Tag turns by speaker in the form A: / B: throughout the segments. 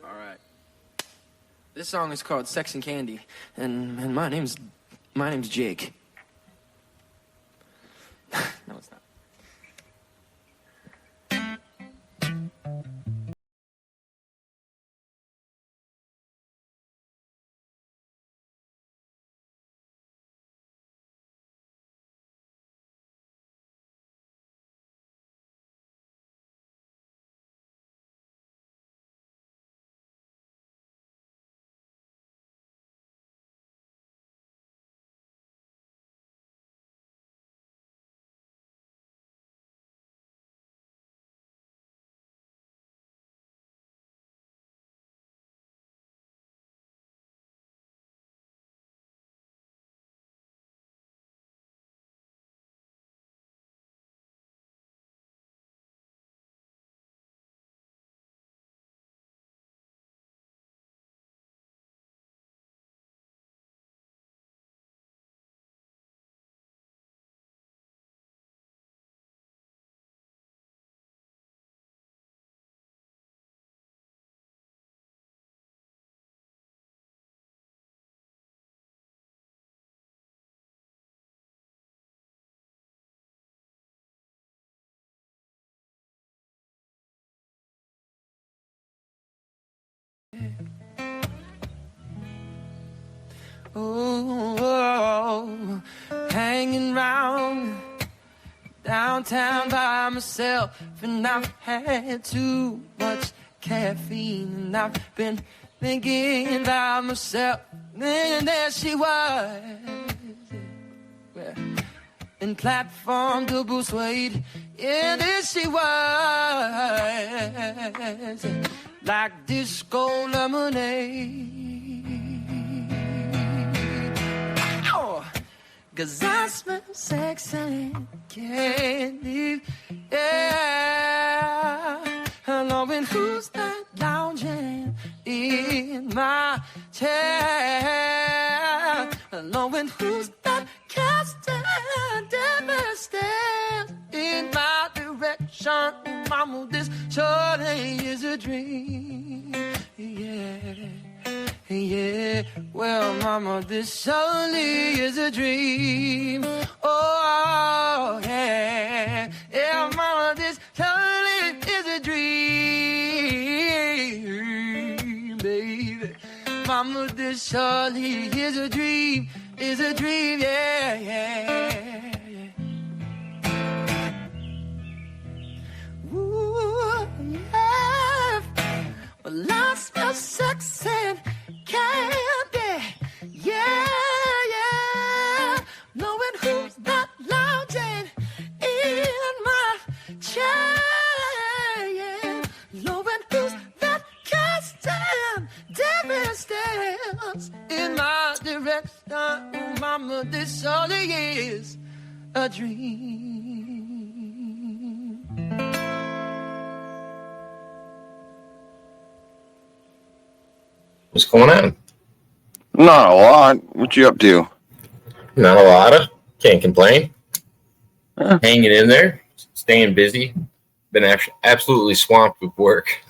A: All right. This song is called Sex and Candy, and my name's Jake. No, it's not. Oh, hanging round downtown by myself, and I've had too much caffeine, and I've been thinking about myself. And there she was, in platform double suede. Yeah, there she was, like disco lemonade. 'Cause I smell sex and candy, yeah. Knowing who's that lounging in my chair, knowing who's that casting devastation in my direction. Mama, this surely is a dream, yeah. Yeah, well, mama, this surely is a dream. Oh, yeah. Yeah, mama, this surely is a dream, baby. Mama, this surely is a dream, yeah, yeah, yeah. Ooh, yeah. Well, I smell sex and candy, yeah, yeah. Knowing who's not lounging in my chair, yeah. Knowing who's not casting devastation in my direction. Mama, this surely is a dream.
B: What's going on?
C: Not a lot. What you up to?
B: Not a lot. Can't complain. Hanging in there, staying busy. Been absolutely swamped with work.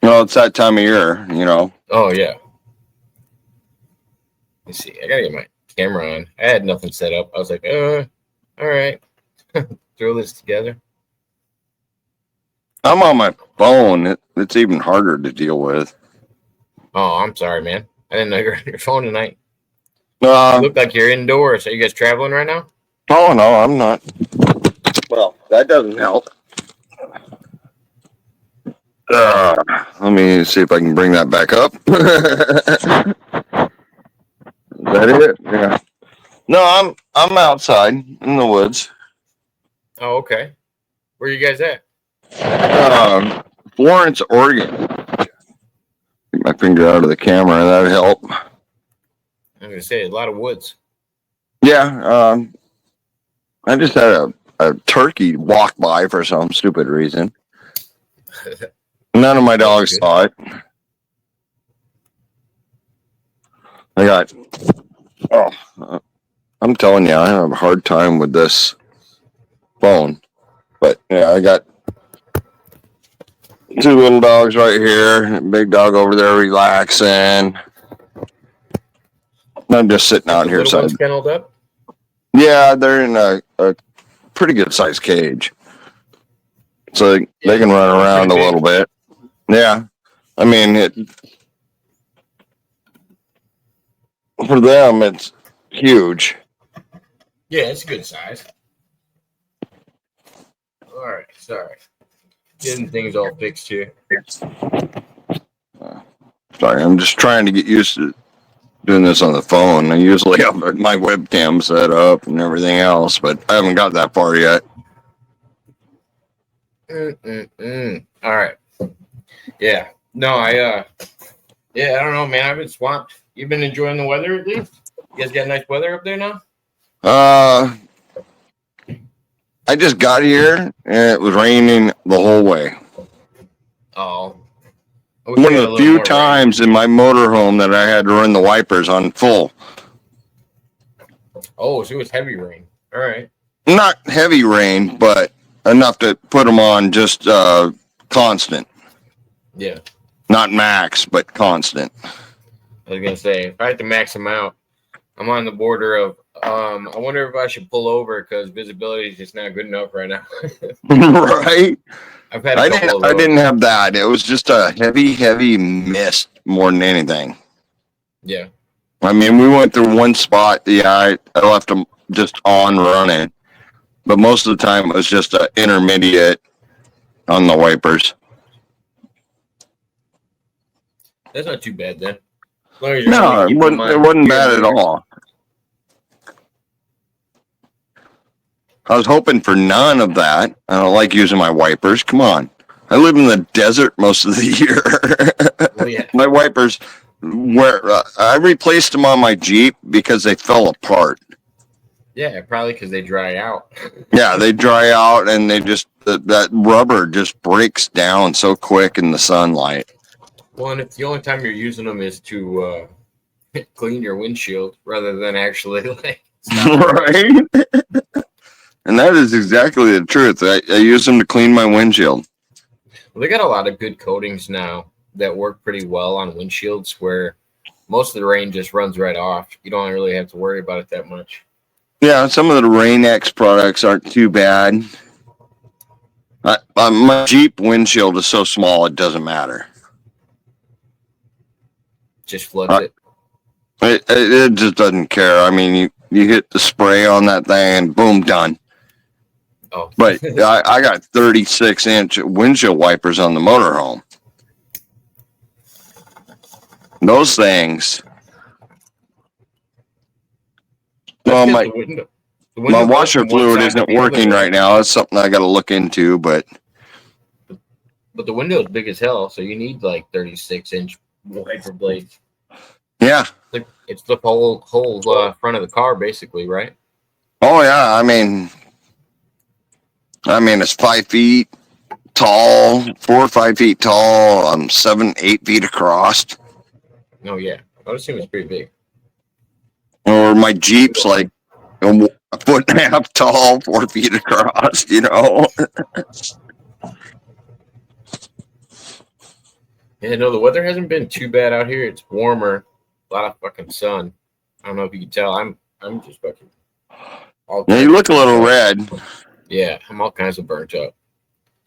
C: Well, it's that time of year, you know.
B: Oh, yeah. Let's see. I gotta get my camera on. I had nothing set up. I was like, all right. Throw this together.
C: I'm on my phone. It's even harder to deal with.
B: Oh, I'm sorry, man. I didn't know you were on your phone tonight. You
C: Uh,
B: look like you're indoors. Are you guys traveling right now?
C: oh, no, I'm not. Well, that doesn't help. Let me see if I can bring that back up. Is that it? Yeah. No, I'm outside in the woods.
B: Oh, okay. Where are you guys at?
C: Florence, Oregon. Get my finger out of the camera. That'd help.
B: I'm going to say a lot of woods.
C: Yeah. I just had a turkey walk by for some stupid reason. None of my dogs saw it. I'm telling you, I have a hard time with this phone. But yeah, I got Two little dogs right here. Big dog over there relaxing. I'm just sitting out
B: The
C: here.
B: little ones kenneled up?
C: Yeah, they're in a pretty good sized cage. So they can run around a little bit. Yeah. I mean, for them, it's huge.
B: Yeah, it's a good size. All right, sorry. Getting things all fixed here.
C: Sorry, I'm just trying to get used to doing this on the phone. I usually have my webcam set up and everything else, but I haven't got that far yet.
B: All right. Yeah. No, I don't know, man. I've been swamped. You've been enjoying the weather at least? You guys got nice weather up there now?
C: I just got here and it was raining the whole way.
B: Oh.
C: One of the few times in my motorhome that I had to run the wipers on full.
B: Oh, so it was heavy rain. All right.
C: Not heavy rain, but enough to put them on just constant.
B: Yeah.
C: Not max, but constant.
B: I was going to say, if I had to max them out, I'm on the border of, I wonder if I should pull over because visibility is just not good enough right now.
C: Right?
B: I've had
C: I didn't have that. It was just a heavy mist more than anything.
B: Yeah.
C: I mean, we went through one spot. Yeah, I left them just on running. But most of the time, it was just an intermediate on the wipers.
B: That's not too bad then.
C: No, it wasn't bad at all. I was hoping for none of that. I don't like using my wipers. Come on. I live in the desert most of the year.
B: Well, yeah.
C: My wipers, I replaced them on my Jeep because they fell apart.
B: Yeah, probably because they dry out.
C: Yeah, they dry out and they just, that rubber just breaks down so quick in the sunlight.
B: Well, and if the only time you're using them is to clean your windshield rather than actually like
C: right? And that is exactly the truth. I use them to clean my windshield.
B: Well, they got a lot of good coatings now that work pretty well on windshields where most of the rain just runs right off. You don't really have to worry about it that much.
C: Yeah, some of the Rain-X products aren't too bad. My Jeep windshield is so small it doesn't matter.
B: Just floods it.
C: It just doesn't care. I mean, you hit the spray on that thing and boom, done.
B: Oh,
C: But I got 36-inch windshield wipers on the motorhome. Those things. Well, my washer fluid isn't working right now. That's something I got to look into, but
B: the window is big as hell, so you need like 36-inch wiper blades.
C: Yeah,
B: it's the whole front of the car, basically, right?
C: Oh yeah, I mean, it's 5 feet tall, 4 or 5 feet tall, 7-8 feet across.
B: Oh yeah, I would assume it's pretty big.
C: Or my Jeep's like a foot and a half tall, 4 feet across. You know.
B: Yeah, no, the weather hasn't been too bad out here. It's warmer, a lot of fucking sun. I don't know if you can tell. I'm just fucking.
C: Yeah, you look a little red.
B: Yeah, I'm all kinds of burnt up.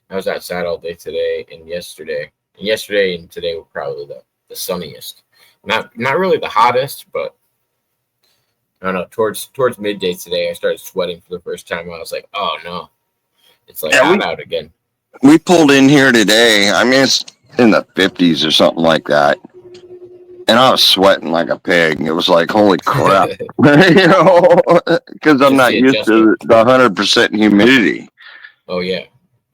B: I was outside all day today and yesterday. And yesterday and today were probably the sunniest. Not really the hottest, but I don't know. Towards midday today, I started sweating for the first time. I was like, oh no, it's like hot out again.
C: We pulled in here today. I mean, it's in the 50s or something like that. And I was sweating like a pig. It was like, holy crap. You know, because I'm not used to the 100% humidity.
B: Oh, yeah.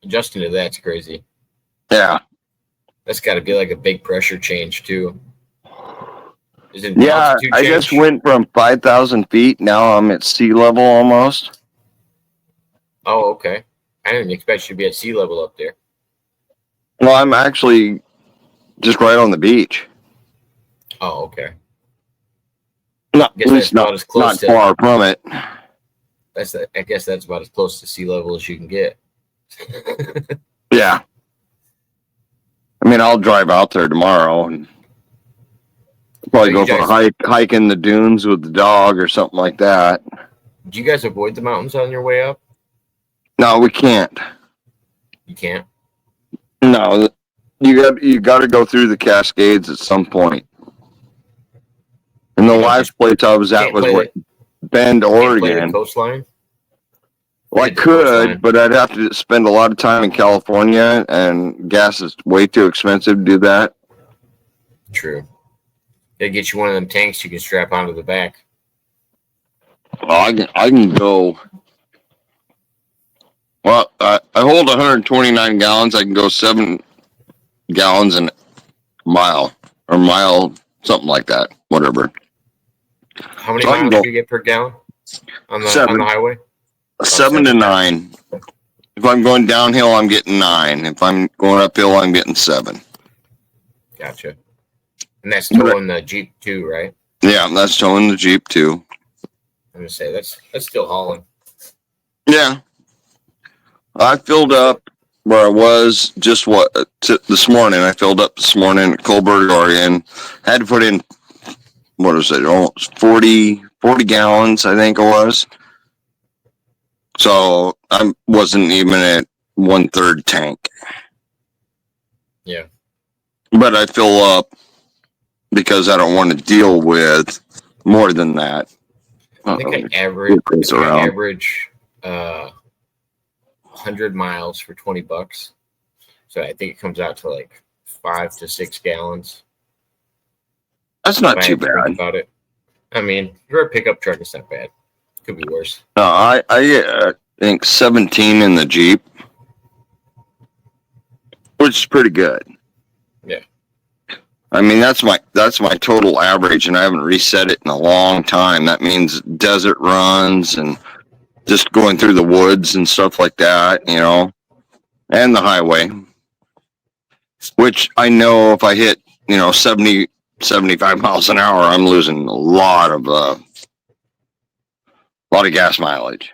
B: Adjusting to that's crazy.
C: Yeah.
B: That's got to be like a big pressure change, too.
C: Yeah, I just went from 5,000 feet. Now I'm at sea level almost.
B: Oh, okay. I didn't expect you to be at sea level up there.
C: Well, I'm actually just right on the beach.
B: Oh, okay.
C: Not far from it.
B: I guess that's about as close to sea level as you can get.
C: Yeah. I mean, I'll drive out there tomorrow and probably go for a hike in the dunes with the dog or something like that.
B: Do you guys avoid the mountains on your way up?
C: No, we can't.
B: You can't?
C: No, you got to go through the Cascades at some point. And the last place I was at was Bend, Oregon.
B: Coastline?
C: Well, I could, but I'd have to spend a lot of time in California, and gas is way too expensive to do that.
B: True. They get you one of them tanks you can strap onto the back.
C: Well, I can go. Well, I hold 129 gallons. I can go 7 gallons a mile, something like that. Whatever.
B: How many miles do you get per gallon on the highway?
C: 7 to 9. If I'm going downhill, I'm getting 9. If I'm going uphill, I'm getting 7.
B: Gotcha. And that's towing the Jeep too, right?
C: Yeah, that's towing the Jeep too.
B: I'm gonna say that's still hauling.
C: Yeah, I filled up where I was just this morning. I filled up this morning at Colbert, Oregon. Had to put in what is it? Almost 40 gallons, I think it was. So I wasn't even at 1/3 tank.
B: Yeah.
C: But I fill up because I don't want to deal with more than that.
B: I think I average 100 miles for $20. So I think it comes out to like 5 to 6 gallons.
C: That's not too bad.
B: About it. I mean, for a pickup truck, it's not bad. Could be worse.
C: No, I think 17 in the Jeep, which is pretty good.
B: Yeah.
C: I mean, that's my total average, and I haven't reset it in a long time. That means desert runs and just going through the woods and stuff like that, and the highway, which I know if I hit, 70, 75 miles an hour, I'm losing a lot of gas mileage.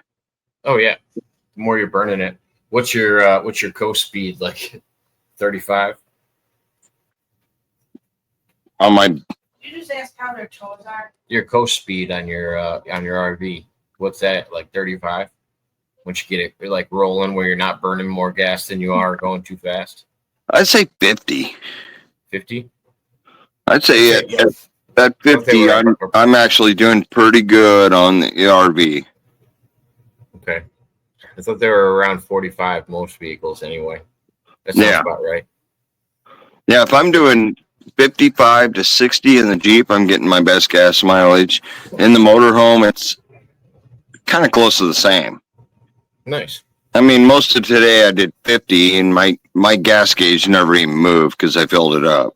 B: Oh yeah, the more you're burning it. What's your coast speed, like 35?
D: On my. Did you just ask how their toes are?
B: Your coast speed on your RV. What's that, like 35? Once you get it like rolling where you're not burning more gas than you are going too fast.
C: I'd say 50.
B: 50?
C: I'd say at 50, I'm actually doing pretty good on the RV.
B: Okay. I thought they were around 45 most vehicles anyway. That sounds about right.
C: Yeah, if I'm doing 55 to 60 in the Jeep, I'm getting my best gas mileage. In the motorhome, it's kind of close to the same.
B: Nice.
C: I mean, most of today I did 50, and my gas gauge never even moved because I filled it up.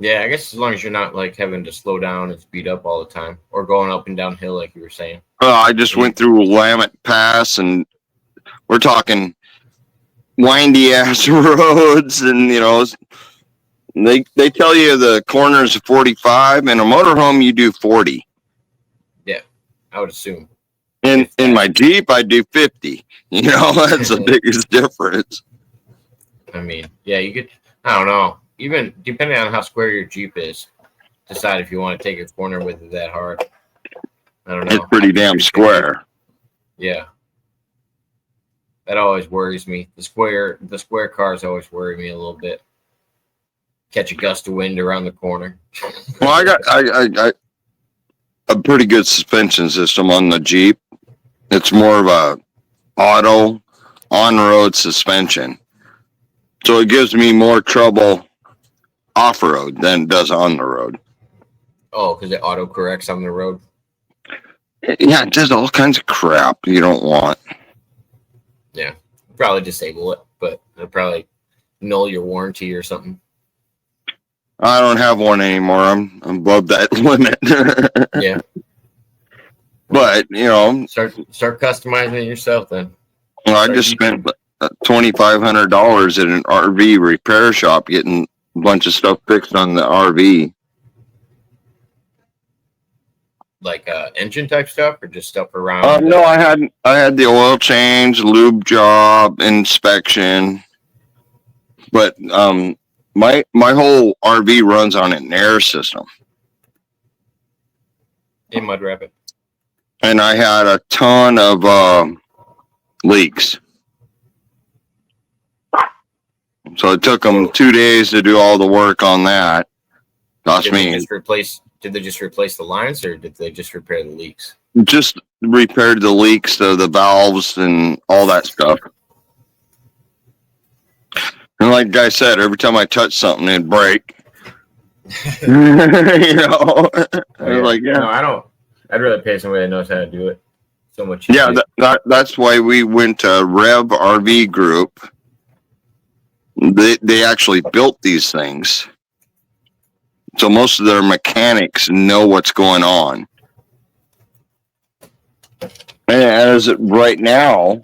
B: Yeah, I guess as long as you're not like having to slow down and speed up all the time, or going up and down hill like you were saying.
C: I just went through Willamette Pass, and we're talking windy ass roads, and they tell you the corners of 45. In a motorhome, you do 40.
B: Yeah, I would assume.
C: In my Jeep, I do 50. That's the biggest difference.
B: I mean, yeah, you could. I don't know. Even depending on how square your Jeep is, decide if you want to take a corner with it that hard. I don't know.
C: It's pretty damn square.
B: Yeah. That always worries me. The square cars always worry me a little bit. Catch a gust of wind around the corner.
C: Well, I got a pretty good suspension system on the Jeep. It's more of a auto on-road suspension. So it gives me more trouble off-road than it does on the road.
B: Oh, because it auto-corrects on the road?
C: Yeah, it does all kinds of crap you don't want.
B: Yeah, probably disable it, but it'll probably null your warranty or something.
C: I don't have one anymore. I'm above that limit.
B: Yeah.
C: But,
B: Start customizing it yourself then.
C: Well, I just spent $2,500 at an RV repair shop getting a bunch of stuff fixed on the RV.
B: Like engine type stuff, or just stuff around?
C: No, I had the oil change, lube job, inspection, But my whole RV runs on an air system.
B: In Mudrabbit.
C: And I had a ton of leaks. So it took them 2 days to do all the work on that. Cost me.
B: Did they just replace the lines, or did they just repair the leaks?
C: Just repaired the leaks, the valves, and all that stuff. And like I said, every time I touch something, it'd break. You know, I was like, yeah.
B: No, I don't. I'd rather pay somebody that knows how to do it. So much.
C: Yeah, that's why we went to Rev RV Group. They actually built these things. So most of their mechanics know what's going on. And as right now,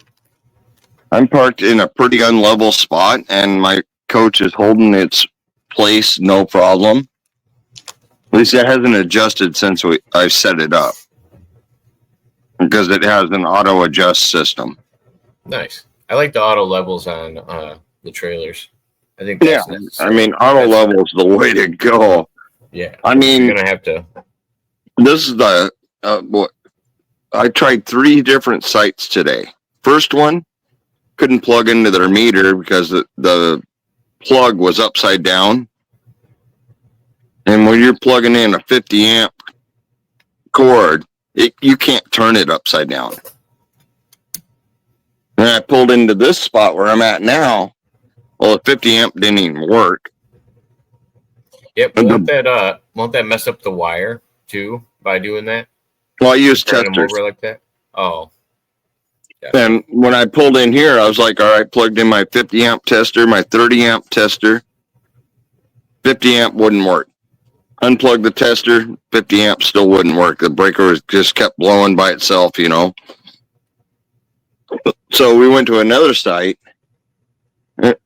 C: I'm parked in a pretty unlevel spot, and my coach is holding its place no problem. At least it hasn't adjusted since I set it up, because it has an auto adjust system.
B: Nice. I like the auto levels on the trailers. I think that's
C: I mean, auto level is the way to go.
B: Yeah.
C: I mean,
B: you're gonna have to.
C: This is the what I tried 3 different sites today. First one, couldn't plug into their meter because the plug was upside down. And when you're plugging in a 50 amp cord, you can't turn it upside down. And I pulled into this spot where I'm at now. Well, the 50 amp didn't even work.
B: Yep. Won't that mess up the wire too by doing that?
C: Well, I use
B: Turning them
C: testers.
B: over like that. Oh.
C: And when I pulled in here, I was like, all right, plugged in my 50 amp tester, my 30 amp tester. 50 amp wouldn't work. Unplugged the tester, 50 amp still wouldn't work. The breaker just kept blowing by itself, you know. So we went to another site,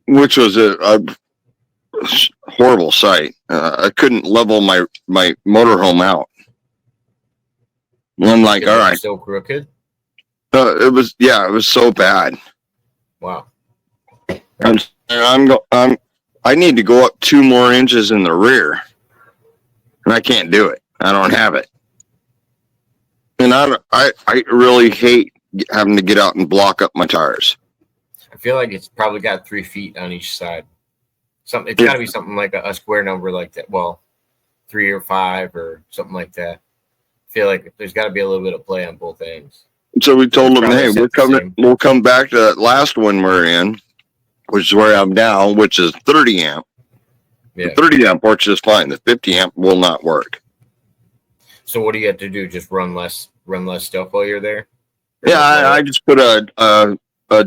C: which was a horrible site. I couldn't level my motorhome out. And I'm like, all right.
B: Still crooked?
C: It was so bad.
B: Wow.
C: I need to go up 2 more inches in the rear, and I can't do it. I don't have it. And I really hate having to get out and block up my tires.
B: I feel like it's probably got 3 feet on each side. It's got to be something like a square number like that. Well, 3 or 5 or something like that. I feel like there's got to be a little bit of play on both ends.
C: So we told them, hey, we'll come back to that last one we're in, which is where I'm now, which is 30 amp.
B: Yeah.
C: The 30 amp works just fine. The 50 amp will not work.
B: So what do you have to do? Just run less stuff while you're there?
C: Yeah, I just put a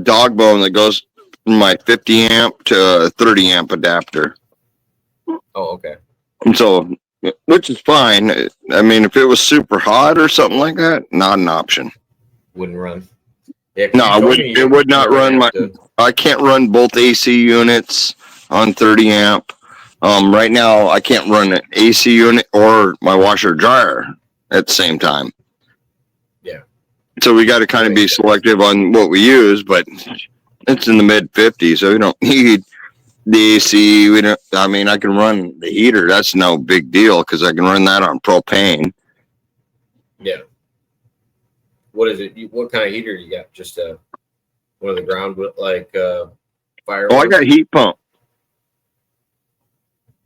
C: dog bone that goes from my 50 amp to a 30 amp adapter.
B: Oh, okay.
C: And so, which is fine. I mean, if it was super hot or something like that, not an option.
B: Wouldn't run. Yeah,
C: no, it would not run I can't run both AC units on 30 amp. Right now, I can't run an AC unit or my washer dryer at the same time.
B: Yeah.
C: So we got to kind of be selective on what we use, but it's in the mid 50s, so we don't need the AC. I can run the heater. That's no big deal because I can run that on propane.
B: Yeah. What is it? What kind of heater you got? Just one of the ground fire?
C: Oh, I got a heat pump.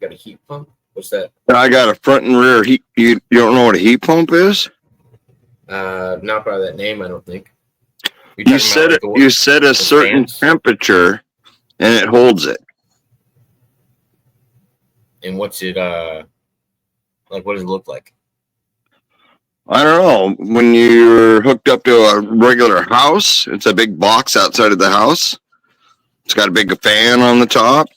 B: Got a heat pump? What's that?
C: I got a front and rear heat. You don't know what a heat pump is?
B: Not by that name, I don't think.
C: You set a certain temperature, and it holds it.
B: And what's it like? What does it look like?
C: I don't know. When you're hooked up to a regular house, it's a big box outside of the house. It's got a big fan on the top.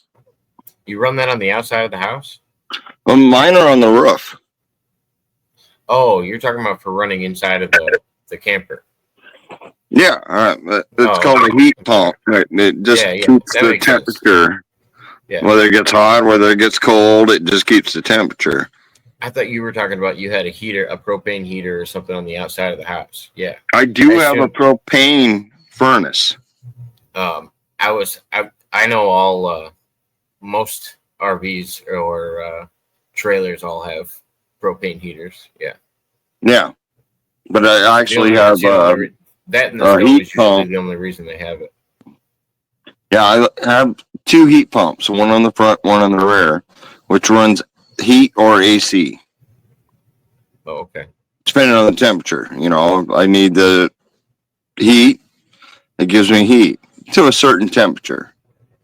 B: You run that on the outside of the house?
C: Well, mine are on the roof.
B: Oh, you're talking about for running inside of the camper.
C: Yeah, it's called a heat pump. It just keeps the temperature. Yeah. Whether it gets hot, whether it gets cold, it just keeps the temperature.
B: I thought you were talking about you had a propane heater or something on the outside of the house. Yeah.
C: I do have a propane furnace.
B: I know all most RVs or trailers all have propane heaters. Yeah.
C: Yeah. But I actually have
B: that and the
C: a
B: stove
C: heat
B: is usually
C: pump.
B: the only reason they have it.
C: Yeah, I have 2 heat pumps, one on the front, one on the rear, which runs heat or AC,
B: Oh, okay.
C: depending on the temperature. You know, I need the heat. It gives me heat to a certain temperature.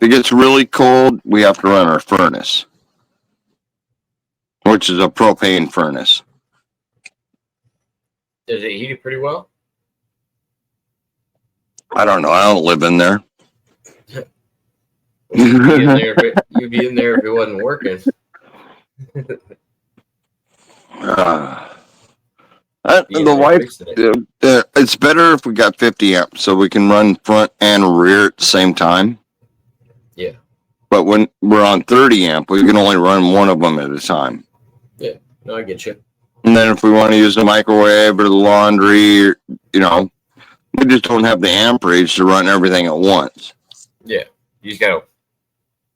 C: If it gets really cold, we have to run our furnace, which is a propane furnace.
B: Does it heat it pretty well?
C: I don't know. I don't live in there.
B: You'd be in there if it wasn't working.
C: The wife, it's better if we got 50 amps so we can run front and rear at the same time.
B: Yeah.
C: But when we're on 30 amp, we can only run one of them at a time.
B: Yeah. No, I get you.
C: And then if we want to use the microwave or the laundry, you know, we just don't have the amperage to run everything at once.
B: Yeah. You just gotta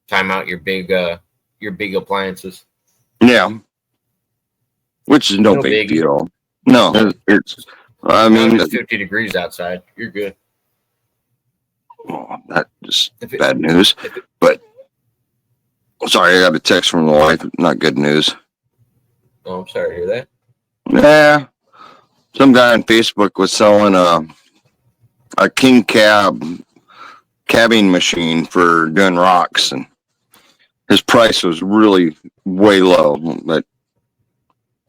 B: time out your big appliances.
C: Yeah. Which is no big deal. No, it's I mean,
B: it's 50 degrees outside. You're good.
C: Oh, that's just bad news. But sorry, I got a text from the wife. Not good news.
B: Oh, I'm sorry to hear that.
C: Yeah. Some guy on Facebook was selling a king cabbing machine for doing rocks, and his price was really way low, but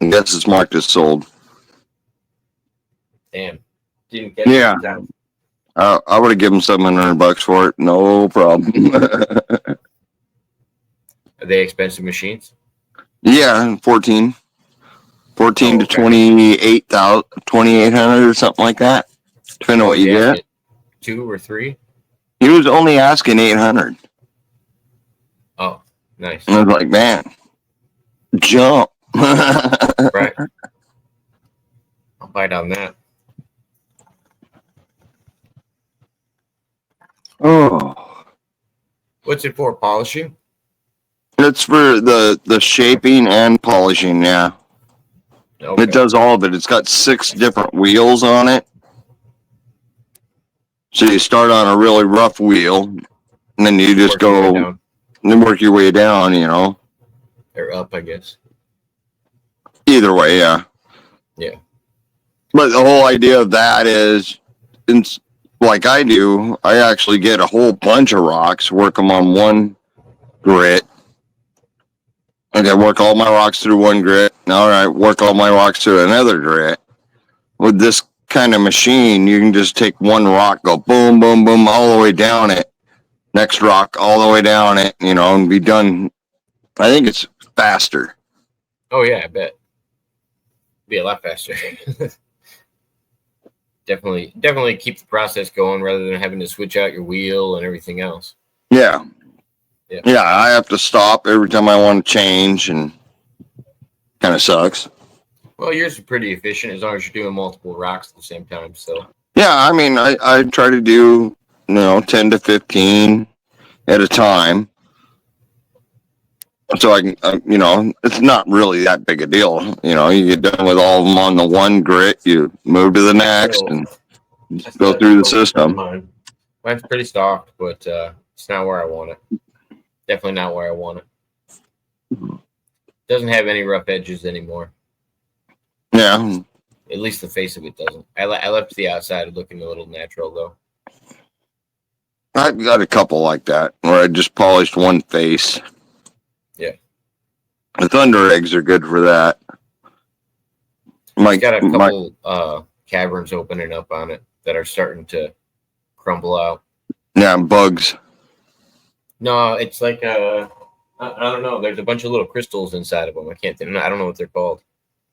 C: I guess it's marked as sold.
B: Damn. Didn't get
C: Yeah.
B: it.
C: I would have given $700 for it. No problem.
B: Are they expensive machines?
C: Yeah, 14 to 2,800 or something like that. Depending on what you get.
B: 2 or 3?
C: He was only asking 800.
B: Oh, nice.
C: And I was like, man, jump.
B: Right. I'll bite on that.
C: Oh.
B: What's it for? Polishing?
C: It's for the shaping and polishing, yeah. Okay. It does all of it. It's got 6 different wheels on it. So you start on a really rough wheel, and then you just go and then work your way down, you know.
B: Or up, I guess.
C: Either way, yeah.
B: Yeah.
C: But the whole idea of that is, like I do, I actually get a whole bunch of rocks, work them on one grit. Okay, work all my rocks through one grit. All right, work all my rocks through another grit. With this kind of machine, you can just take one rock, go boom, boom, boom, all the way down it. Next rock, all the way down it, you know, and be done. I think it's faster.
B: Oh, yeah, I bet. Be a lot faster. Definitely keep the process going rather than having to switch out your wheel and everything else.
C: Yeah. Yeah, I have to stop every time I want to change, and kind of sucks.
B: Well, yours is pretty efficient as long as you're doing multiple rocks at the same time. So
C: yeah, I mean, I try to do 10 to 15 at a time, so I can it's not really that big a deal. You get done with all of them on the one grit, you move to the next, and go through the system.
B: Mine's pretty soft, but it's not where I want it. Definitely not where I want it. Doesn't have any rough edges anymore.
C: Yeah.
B: At least the face of it doesn't. I left the outside looking a little natural, though.
C: I've got a couple like that where I just polished one face.
B: Yeah.
C: The Thunder eggs are good for that.
B: It's got a couple caverns opening up on it that are starting to crumble out.
C: Yeah, bugs.
B: No, it's like I don't know. There's a bunch of little crystals inside of them. I don't know what they're called.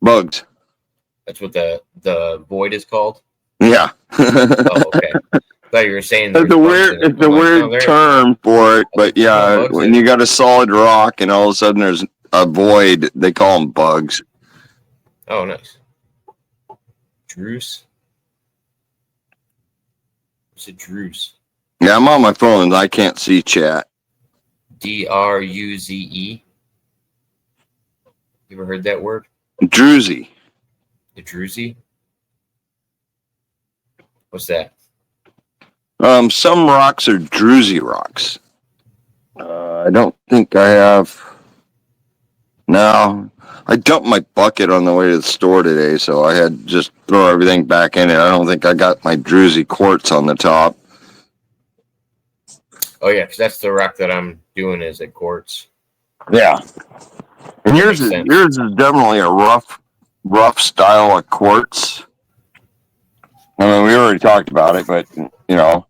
C: Bugs.
B: That's what the void is called.
C: Yeah.
B: Oh, okay. I thought you were saying
C: it's a weird term for it, but yeah, when you got a solid rock and all of a sudden there's a void, they call them bugs.
B: Oh, nice. Druce. What's a druce?
C: Yeah, I'm on my phone and I can't see chat.
B: Druze. You ever heard that word?
C: Druzy.
B: The Druze? What's that?
C: Some rocks are druzy rocks. I don't think I have. No, I dumped my bucket on the way to the store today, so I had to just throw everything back in it. I don't think I got my druzy quartz on the top.
B: Oh yeah, because that's the rock that I'm doing is a quartz.
C: Yeah, and yours
B: Makes
C: is
B: sense.
C: definitely a rough style of quartz. I mean, we already talked about it, but
B: Yeah,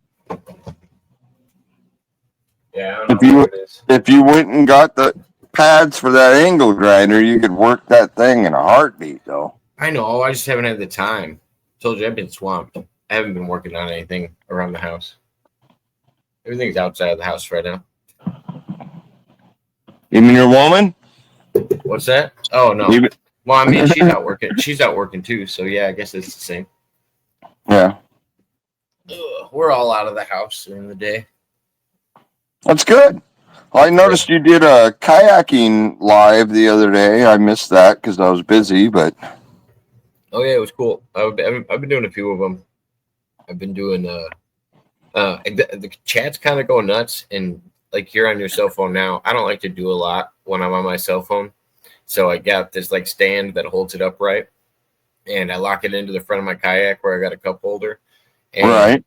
B: I don't
C: if
B: know what it is.
C: you went and got the pads for that angle grinder, you could work that thing in a heartbeat, though.
B: I know. I just haven't had the time. Told you I've been swamped. I haven't been working on anything around the house. Everything's outside of the house right now.
C: You mean your woman?
B: What's that? Oh no.
C: You-
B: Well, I mean, she's out working. She's out working too. So yeah, I guess it's the same.
C: Yeah,
B: We're all out of the house during the day.
C: that's good. I noticed you did a kayaking live the other day. I missed that because I was busy, but
B: Oh yeah, it was cool. I've been doing a few of them. I've been doing the chat's kind of going nuts, and like you're on your cell phone now. I don't like to do a lot when I'm on my cell phone, so I got this like stand that holds it upright, and I lock it into the front of my kayak where I got a cup holder. And
C: right.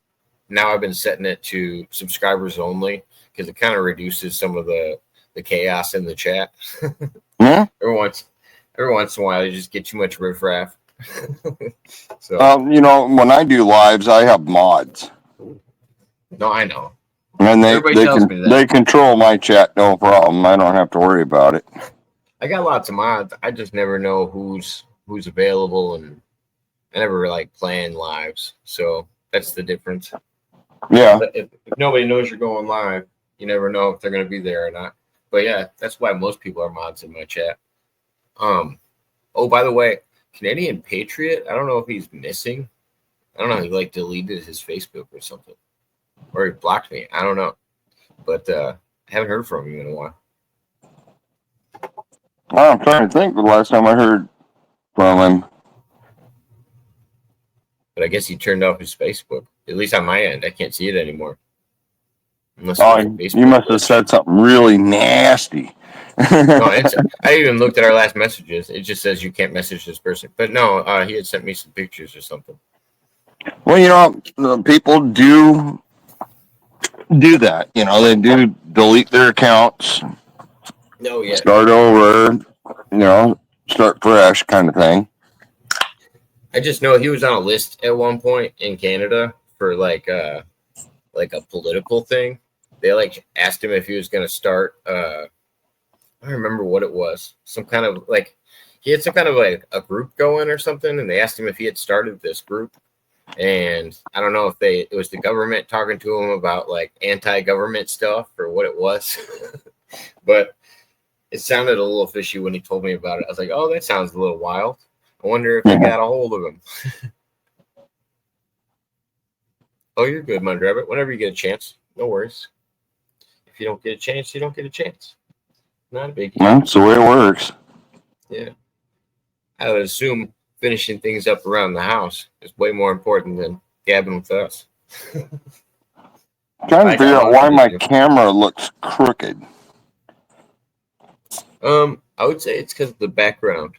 B: now I've been setting it to subscribers only because it kind of reduces some of the chaos in the chat.
C: Yeah.
B: Every once in a while, you just get too much riffraff. So
C: when I do lives, I have mods,
B: no, I know.
C: and
B: Everybody tells me that.
C: they control my chat, no problem. I don't have to worry about it.
B: I got lots of mods. I just never know who's available, and I never like plan lives. So that's the difference.
C: Yeah.
B: But if nobody knows you're going live, you never know if they're going to be there or not. But yeah, that's why most people are mods in my chat. Oh, by the way, Canadian Patriot, I don't know if he's missing. I don't know. He like deleted his Facebook or something, or he blocked me. I don't know, but I haven't heard from him in a while.
C: I'm trying to think the last time I heard from him.
B: But I guess he turned off his Facebook. At least on my end, I can't see it anymore. Unless
C: You must have said something really nasty.
B: No, I even looked at our last messages. It just says you can't message this person. But no, he had sent me some pictures or something.
C: Well, people do that. They do delete their accounts.
B: No, yeah.
C: Start over. Start fresh, kind of thing.
B: I just know he was on a list at one point in Canada for like a political thing. They like asked him if he was going to start. I don't remember what it was. Some kind of like he had some kind of like a group going or something, and they asked him if he had started this group. And I don't know if it was the government talking to him about like anti-government stuff or what it was, but it sounded a little fishy when he told me about it. I was like, oh, that sounds a little wild. I wonder if they got a hold of him. Oh, you're good, Mudrabbit. Whenever you get a chance, no worries. If you don't get a chance, you don't get a chance. Not a big deal.
C: Well, that's the way it works.
B: Yeah. I would assume finishing things up around the house is way more important than gabbing with us.
C: Trying to figure out why my camera looks crooked.
B: I would say it's because of the background.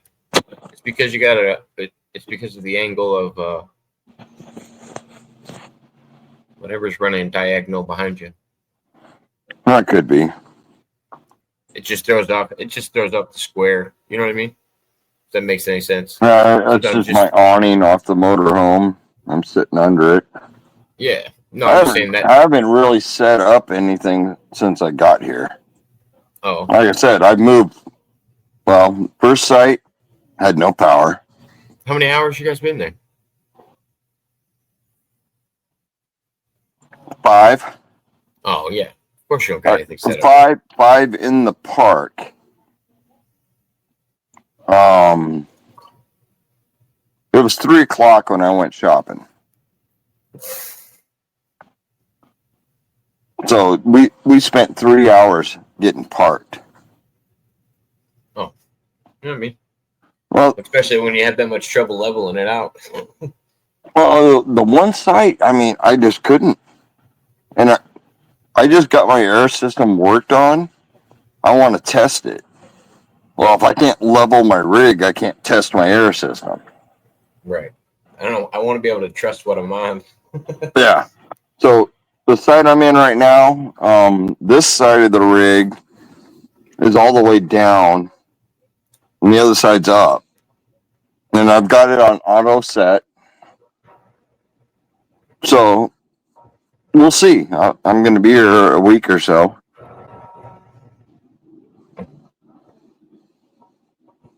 B: It's because it's because of the angle of whatever's running diagonal behind you.
C: That could be.
B: It just throws off the square. You know what I mean? If that makes any sense.
C: That's just my awning off the motorhome. I'm sitting under it.
B: Yeah. No, I'm saying that.
C: I haven't really set up anything since I got here.
B: Oh.
C: Like I said, I've moved. Well, first site had no power.
B: How many hours you guys been there?
C: 5.
B: Oh yeah. Of course you don't got anything set up.
C: 5 in the park. It was 3:00 when I went shopping. So we spent 3 hours getting parked.
B: Oh, you know what I mean?
C: Well,
B: especially when you have that much trouble leveling it out.
C: the one site, I mean, I just couldn't. And I just got my air system worked on. I want to test it. Well, if I can't level my rig, I can't test my air system.
B: Right. I don't know. I want to be able to trust what I'm on.
C: Yeah. So the site I'm in right now, this side of the rig is all the way down, and the other side's up. And I've got it on auto set. So we'll see. I'm going to be here a week or so.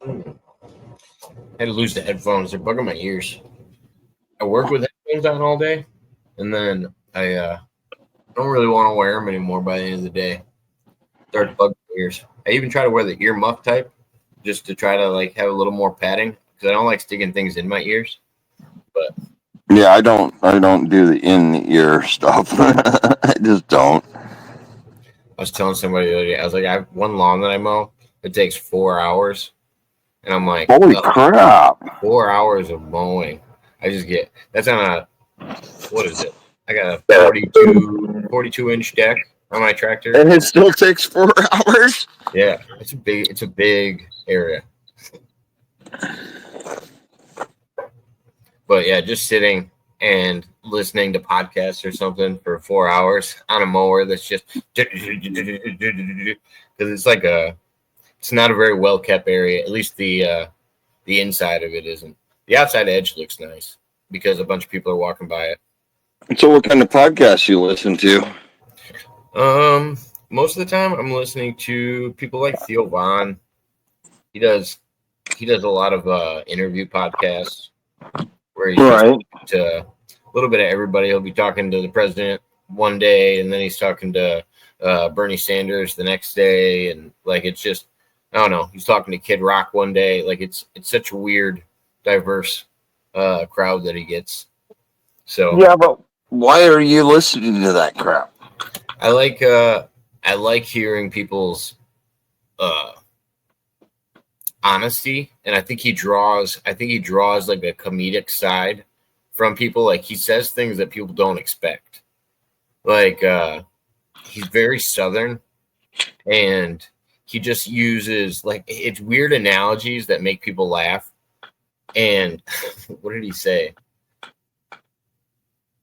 B: I had to lose the headphones. They're bugging my ears. I work with headphones on all day, and then I don't really want to wear them anymore by the end of the day. Start to bug my ears. I even try to wear the ear muff type just to try to like have a little more padding because I don't like sticking things in my ears. But
C: yeah, I don't do the in-ear stuff. I just don't.
B: I was telling somebody the other day, I was like, I have one lawn that I mow. It takes 4 hours. And I'm like,
C: holy crap.
B: 4 hours of mowing. I just get, that's on a, what is it? I got a 42 inch deck on my tractor.
C: And it still takes 4 hours?
B: Yeah, it's a big area. But yeah, just sitting and listening to podcasts or something for 4 hours on a mower that's just, because it's like it's not a very well kept area. At least the inside of it isn't. The outside edge looks nice because a bunch of people are walking by it.
C: So what kind of podcasts you listen to?
B: Most of the time I'm listening to people like Theo Vaughn. He does a lot of interview podcasts where he's
C: right.
B: just to a little bit of everybody. He'll be talking to the president one day, and then he's talking to Bernie Sanders the next day, and like it's just, I don't know. He's talking to Kid Rock one day. Like it's such a weird, diverse crowd that he gets. So
C: yeah, but why are you listening to that crap?
B: I like hearing people's honesty, and I think he draws like a comedic side from people. Like he says things that people don't expect. Like he's very Southern, and he just uses like it's weird analogies that make people laugh. And what did he say?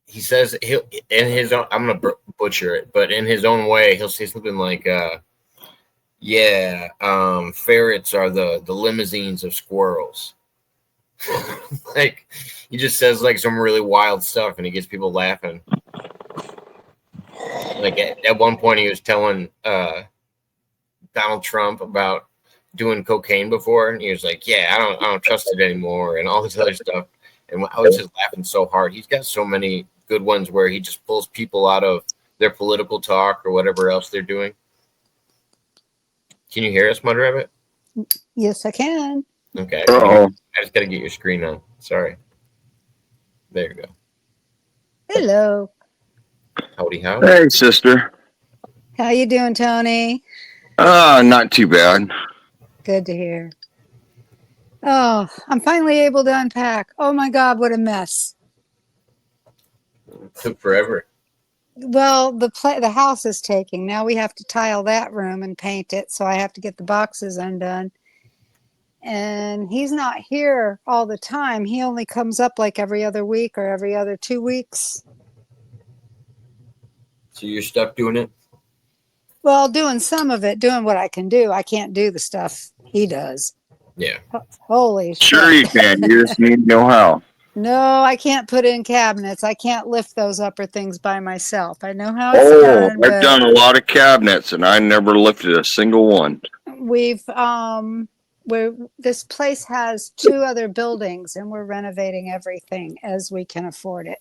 B: He says he'll in his own, I'm gonna butcher it, but in his own way, he'll say something like, ferrets are the limousines of squirrels. Like he just says like some really wild stuff, and he gets people laughing. Like at one point, he was telling Donald Trump about doing cocaine before, and he was like, "Yeah, I don't trust it anymore," and all this other stuff. And I was just laughing so hard. He's got so many good ones where he just pulls people out of their political talk or whatever else they're doing. Can you hear us, Mudrabbit?
D: Yes, I can.
B: Okay.
C: Uh-oh.
B: I just got to get your screen on. Sorry. There you go.
D: Hello.
B: Howdy, howdy.
C: Hey, sister.
D: How you doing, Tony?
C: Not too bad.
D: Good to hear. Oh, I'm finally able to unpack. Oh my God, what a mess.
B: It took forever.
D: Well, the house is taking. Now we have to tile that room and paint it, so I have to get the boxes undone. And he's not here all the time. He only comes up like every other week or every other 2 weeks.
B: So you're stuck doing it?
D: Well, doing some of it, doing what I can do. I can't do the stuff he does.
B: Yeah.
D: Holy
C: Sure
D: shit.
C: you can. You just need to know how.
D: No, I can't put in cabinets. I can't lift those upper things by myself. I know how it's done.
C: I've done a lot of cabinets, and I never lifted a single one.
D: This place has 2 other buildings, and we're renovating everything as we can afford it.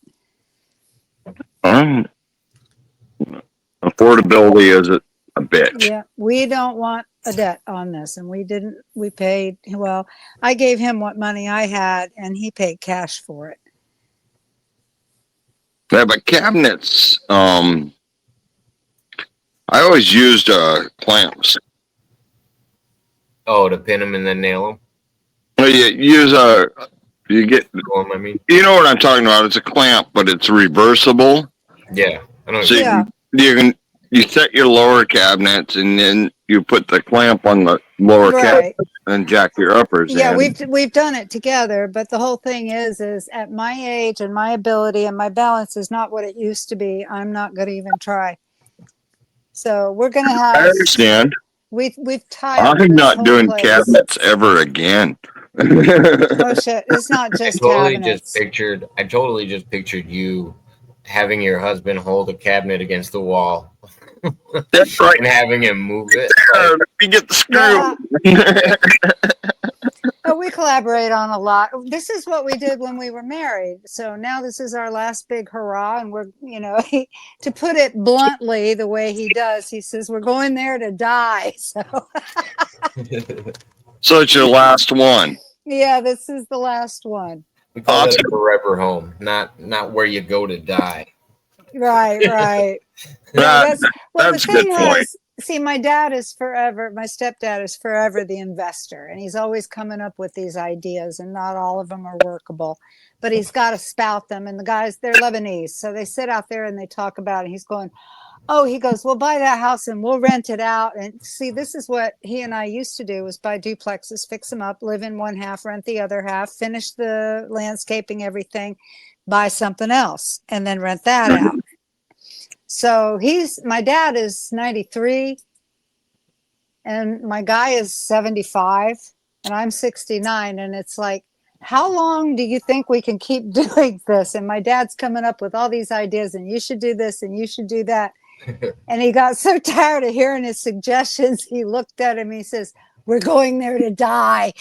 C: Affordability is a bitch.
D: Yeah, we don't want a debt on this, and we paid, well, I gave him what money I had, and he paid cash for it.
C: Yeah, but cabinets, I always used clamps.
B: Oh, to pin them and then nail them.
C: Well, you use you get,
B: I mean,
C: you know what I'm talking about. It's a clamp, but it's reversible.
B: yeah, I know.
C: So
D: Yeah.
C: you set your lower cabinets, and then you put the clamp on the lower cabinet
D: Right.
C: and jack your uppers
D: Yeah,
C: in.
D: we've done it together, but the whole thing is at my age and my ability and my balance is not what it used to be. I'm not going to even try. So we're going to
C: I
D: have
C: understand.
D: we've tiled
C: I'm
D: this
C: not
D: whole
C: doing
D: place.
C: cabinets ever again.
D: Oh shit! It's not just cabinets.
B: I totally just pictured you having your husband hold a cabinet against the wall.
C: That's right.
B: And having him move it.
C: Let me get the screw.
D: But we collaborate on a lot. This is what we did when we were married. So now this is our last big hurrah. And we're, to put it bluntly, the way he does, he says, we're going there to die. So,
C: So it's your last one.
D: yeah, this is the last one.
B: We call it a forever home, not where you go to die.
D: Right.
C: That's
D: the
C: a
D: thing
C: good point.
D: is, see, my stepdad is forever the investor, and he's always coming up with these ideas, and not all of them are workable, but he's got to spout them. And the guys, they're Lebanese, so they sit out there and they talk about it. He's going, oh, he goes, we'll buy that house and we'll rent it out. And see, this is what he and I used to do, was buy duplexes, fix them up, live in one half, rent the other half, finish the landscaping, everything, buy something else, and then rent that out. So my dad is 93 and my guy is 75 and I'm 69. And it's like, how long do you think we can keep doing this? And my dad's coming up with all these ideas, and you should do this and you should do that. And he got so tired of hearing his suggestions. He looked at him, he says, we're going there to die.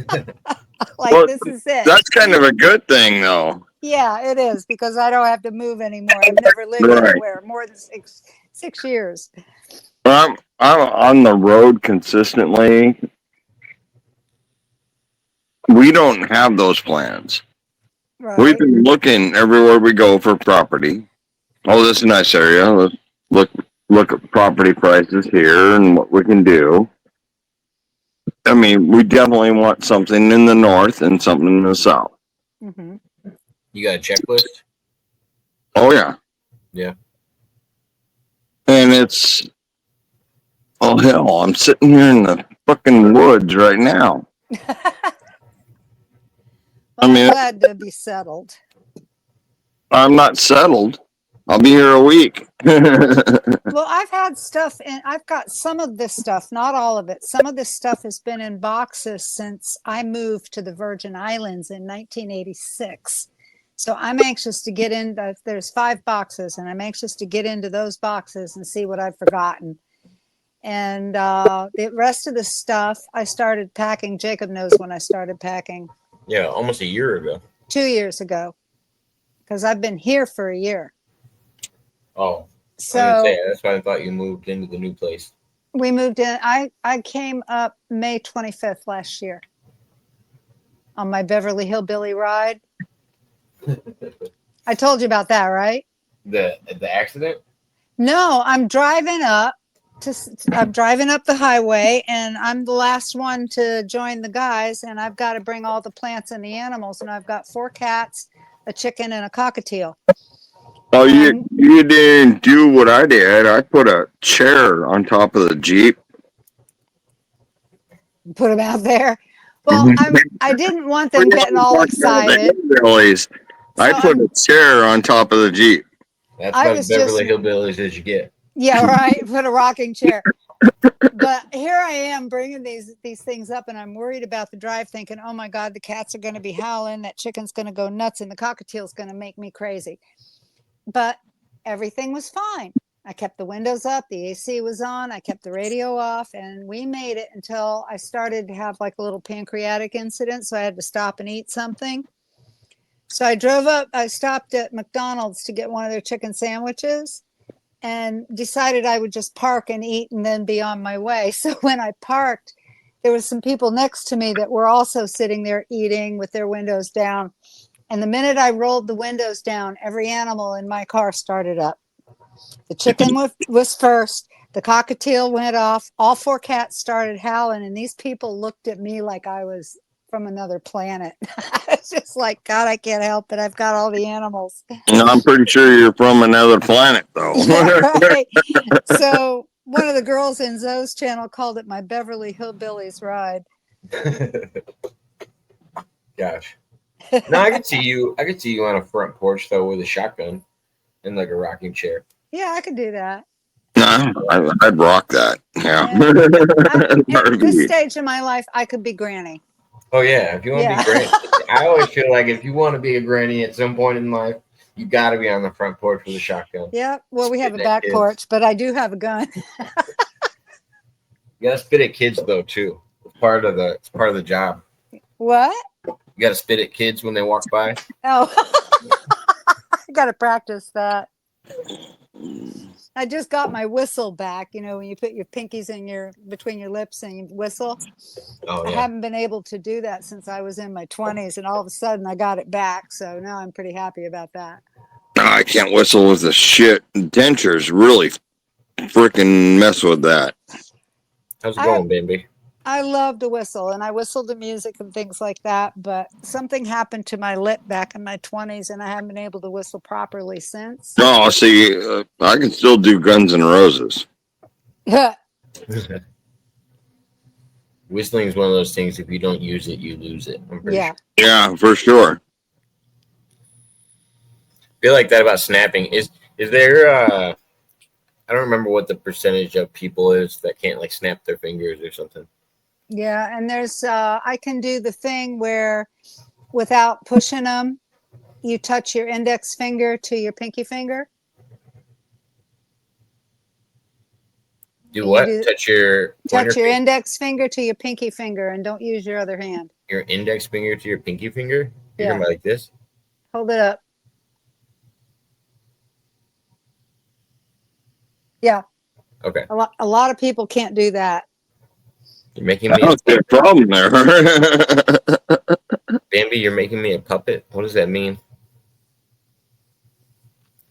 D: This is it.
C: That's kind of a good thing, though.
D: Yeah, it is, because I don't have to move anymore. I've never lived anywhere more than six years.
C: Well, I'm on the road consistently. We don't have those plans.
D: Right.
C: We've been looking everywhere we go for property. Oh, this is a nice area. Let's look at property prices here and what we can do. I mean, we definitely want something in the north and something in the south.
D: Mm-hmm.
B: You got a checklist?
C: Oh, yeah.
B: Yeah.
C: And it's, oh, hell, I'm sitting here in the fucking woods right now.
D: I'm glad to be settled.
C: I'm not settled. I'll be here a week.
D: Well, I've had stuff, and I've got some of this stuff, not all of it. Some of this stuff has been in boxes since I moved to the Virgin Islands in 1986. So I'm anxious to get in. There's 5 boxes, and I'm anxious to get into those boxes and see what I've forgotten. And the rest of the stuff, I started packing. Jacob knows when I started packing.
B: Yeah, almost a year ago.
D: 2 years ago, because I've been here for a year.
B: Oh,
D: so
B: that's why I thought you moved into the new place.
D: We moved in. I came up May 25th last year on my Beverly Hillbilly ride. I told you about that, right?
B: The accident?
D: No, I'm driving up the highway, and I'm the last one to join the guys, and I've got to bring all the plants and the animals, and I've got 4 cats, a chicken, and a cockatiel.
C: Oh, you didn't do what I did. I put a chair on top of the Jeep.
D: Put them out there. Well, I didn't want them getting all excited.
C: I put a chair on top of the Jeep.
B: That's about Beverly Hillbillies as you get.
D: Yeah, right. Put a rocking chair. But here I am bringing these things up, and I'm worried about the drive, thinking, oh my God, the cats are going to be howling, that chicken's going to go nuts, and the cockatiel's going to make me crazy. But everything was fine. I kept the windows up, the AC was on, I kept the radio off, and we made it until I started to have like a little pancreatic incident, so I had to stop and eat something. So I drove up, I stopped at McDonald's to get one of their chicken sandwiches, and decided I would just park and eat and then be on my way. So when I parked, there was some people next to me that were also sitting there eating with their windows down. And the minute I rolled the windows down, every animal in my car started up. The chicken was first. The cockatiel went off. All 4 cats started howling, and these people looked at me like I was from another planet. It's just like, God, I can't help it. I've got all the animals.
C: And I'm pretty sure you're from another planet, though.
D: Yeah, right. So one of the girls in Zoe's channel called it my Beverly Hillbillies ride.
B: Gosh. No, I could see you. I could see you on a front porch though with a shotgun and like a rocking chair.
D: Yeah, I could do that.
C: No, I'd rock that. Yeah.
D: At this stage in my life, I could be Granny.
B: Oh yeah, if you want to be granny, I always feel like if you want to be a granny at some point in life, you got to be on the front porch with a shotgun.
D: Yeah, well, we have a back porch, but I do have a gun.
B: You got to spit at kids though too. It's part of the job.
D: What?
B: You got to spit at kids when they walk by.
D: Oh, I got to practice that. I just got my whistle back. You know, when you put your pinkies in between your lips and you whistle.
B: Oh, yeah.
D: I haven't been able to do that since I was in my 20s, and all of a sudden I got it back. So now I'm pretty happy about that.
C: I can't whistle with the shit. Dentures really freaking mess with that.
B: How's it going, Bambi?
D: I love to whistle, and I whistle to music and things like that, but something happened to my lip back in my 20s, and I haven't been able to whistle properly since.
C: No, see, I can still do Guns N' Roses.
B: Whistling is one of those things, if you don't use it, you lose it. I'm pretty sure.
C: Yeah, for sure.
B: I feel like that about snapping. Is there, I don't remember what the percentage of people is that can't like snap their fingers or something.
D: Yeah, and there's I can do the thing where without pushing them, you touch your index finger to your pinky finger.
B: Do what? Touch your
D: index finger to your pinky finger and don't use your other hand.
B: Your index finger to your pinky finger? You're
D: Yeah.
B: talking about like this?
D: Hold it up. Yeah.
B: Okay.
D: A lot of people can't do that.
B: You're making me
C: a problem there.
B: Bambi, you're making me a puppet. What does that mean?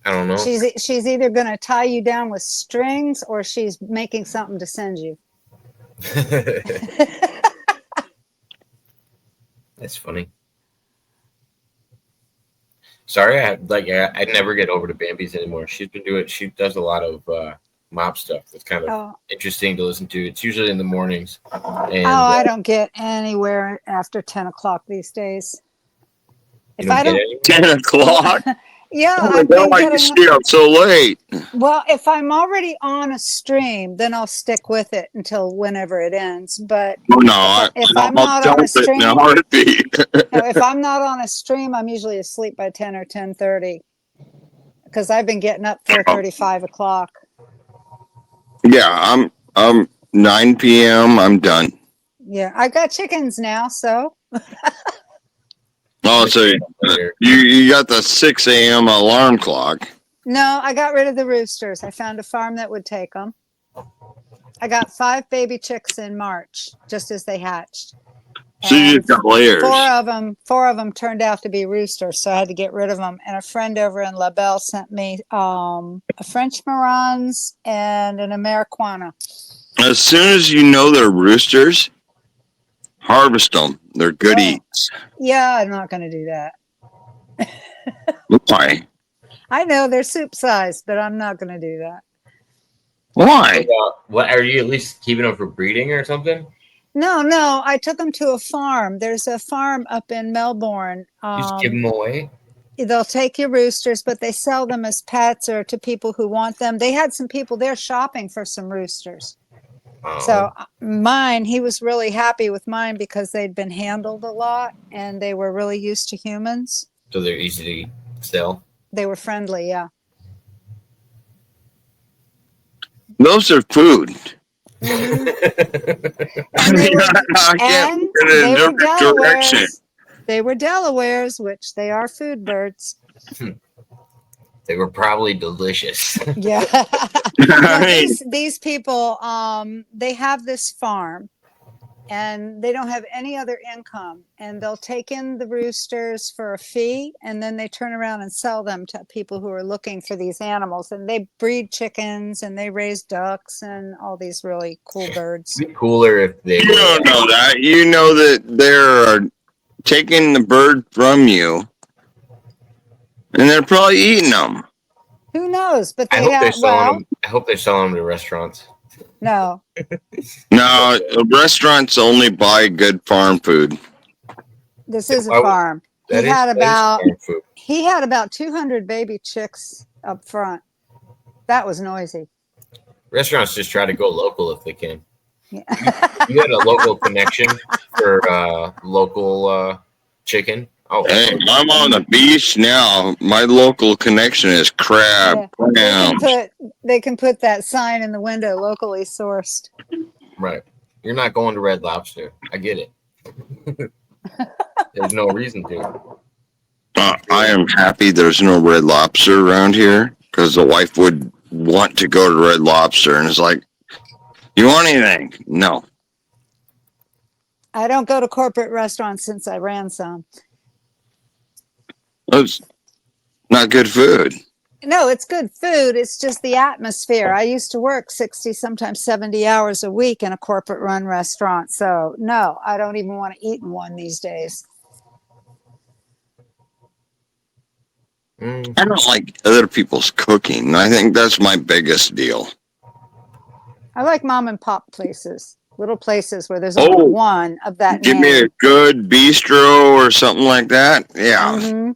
B: I don't know.
D: She's either going to tie you down with strings or she's making something to send you.
B: That's funny. Sorry, I never get over to Bambi's anymore. She does a lot of mop stuff. It's kind of interesting to listen to. It's usually in the mornings. And,
D: I don't get anywhere after 10 o'clock these days. If I don't
C: 10 o'clock.
D: Yeah,
C: I can stay up so late.
D: Well, if I'm already on a stream, then I'll stick with it until whenever it ends. But if I'm not on a stream, if I'm not on a stream, I'm usually asleep by 10 or 10:30 because I've been getting up 4:30, 5 o'clock.
C: Yeah, I'm 9 p.m. I'm done.
D: Yeah, I got chickens now, so.
C: Oh, so you got the 6 a.m. alarm clock.
D: No, I got rid of the roosters. I found a farm that would take them. I got 5 baby chicks in March, just as they hatched.
C: So you just got layers.
D: Four of them turned out to be roosters, so I had to get rid of them. And a friend over in La Belle sent me a French Marans and an Americana.
C: As soon as you know they're roosters, harvest them. They're good eats.
D: Yeah, I'm not going to do that.
C: Why?
D: I know they're soup size, but I'm not going to do that.
C: Why?
B: What are you at least keeping them for breeding or something?
D: No. I took them to a farm. There's a farm up in Melbourne.
B: Just give them away?
D: They'll take your roosters, but they sell them as pets or to people who want them. They had some people there shopping for some roosters. So mine, he was really happy with mine because they'd been handled a lot and they were really used to humans.
B: So they're easy to sell?
D: They were friendly, yeah.
C: Those are food.
D: And they were Delawares, which they are food birds.
B: They were probably delicious.
D: Yeah. No, these people, they have this farm and they don't have any other income, and they'll take in the roosters for a fee, and then they turn around and sell them to people who are looking for these animals, and they breed chickens and they raise ducks and all these really cool birds.
B: It'd be cooler if they.
C: You don't know that. You know that they're taking the bird from you, and they're probably eating them.
D: Who knows? But
B: I
D: they
B: hope they're
D: have,
B: selling
D: well,
B: them. I hope they're selling them to restaurants.
D: no,
C: No, restaurants only buy good farm food.
D: this is a
B: Why would-
D: farm.
B: That is farm food.
D: He had about 200 baby chicks up front. That was noisy.
B: Restaurants just try to go local if they can.
D: Yeah.
B: You had a local connection for local chicken. Oh,
C: Hey, I'm on the beach now. My local connection is crab.
D: Yeah. They can put that sign in the window, locally sourced.
B: right. You're not going to Red Lobster. I get it. There's no reason to.
C: I am happy there's no Red Lobster around here because the wife would want to go to Red Lobster, and it's like, you want anything? No.
D: I don't go to corporate restaurants since I ran some.
C: It's not good food.
D: No, it's good food. It's just the atmosphere. I used to work 60, sometimes 70 hours a week in a corporate run restaurant. So no, I don't even want to eat in one these days.
C: I don't like other people's cooking. I think that's my biggest deal.
D: I like mom and pop places, little places where there's only one of that
C: Give
D: name.
C: me a good bistro or something like that. Yeah.
D: Mm-hmm.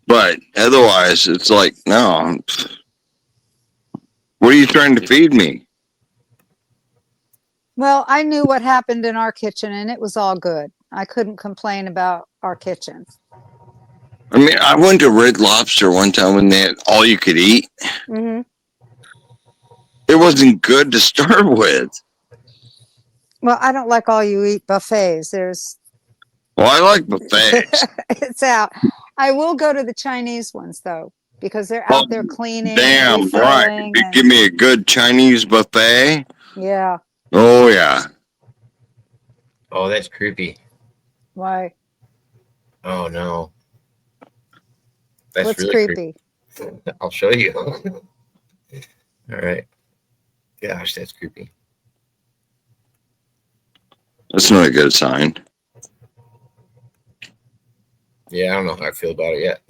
C: But otherwise, it's like, no. What are you trying to feed me?
D: Well, I knew what happened in our kitchen, and it was all good. I couldn't complain about our kitchen.
C: I mean, I went to Red Lobster one time when they had all you could eat.
D: Mm-hmm.
C: It wasn't good to start with.
D: Well, I don't like all you eat buffets.
C: Well, I like buffets.
D: It's out. I will go to the Chinese ones though, because they're out there cleaning.
C: Damn
D: and
C: right.
D: refilling
C: You
D: and-
C: give me a good Chinese buffet.
D: Yeah.
C: Oh yeah.
B: Oh, that's creepy.
D: Why?
B: Oh no. That's
D: What's
B: really
D: creepy?
B: I'll show you. All right. Gosh, that's creepy.
C: That's not a good sign.
B: Yeah, I don't know how I feel about it yet.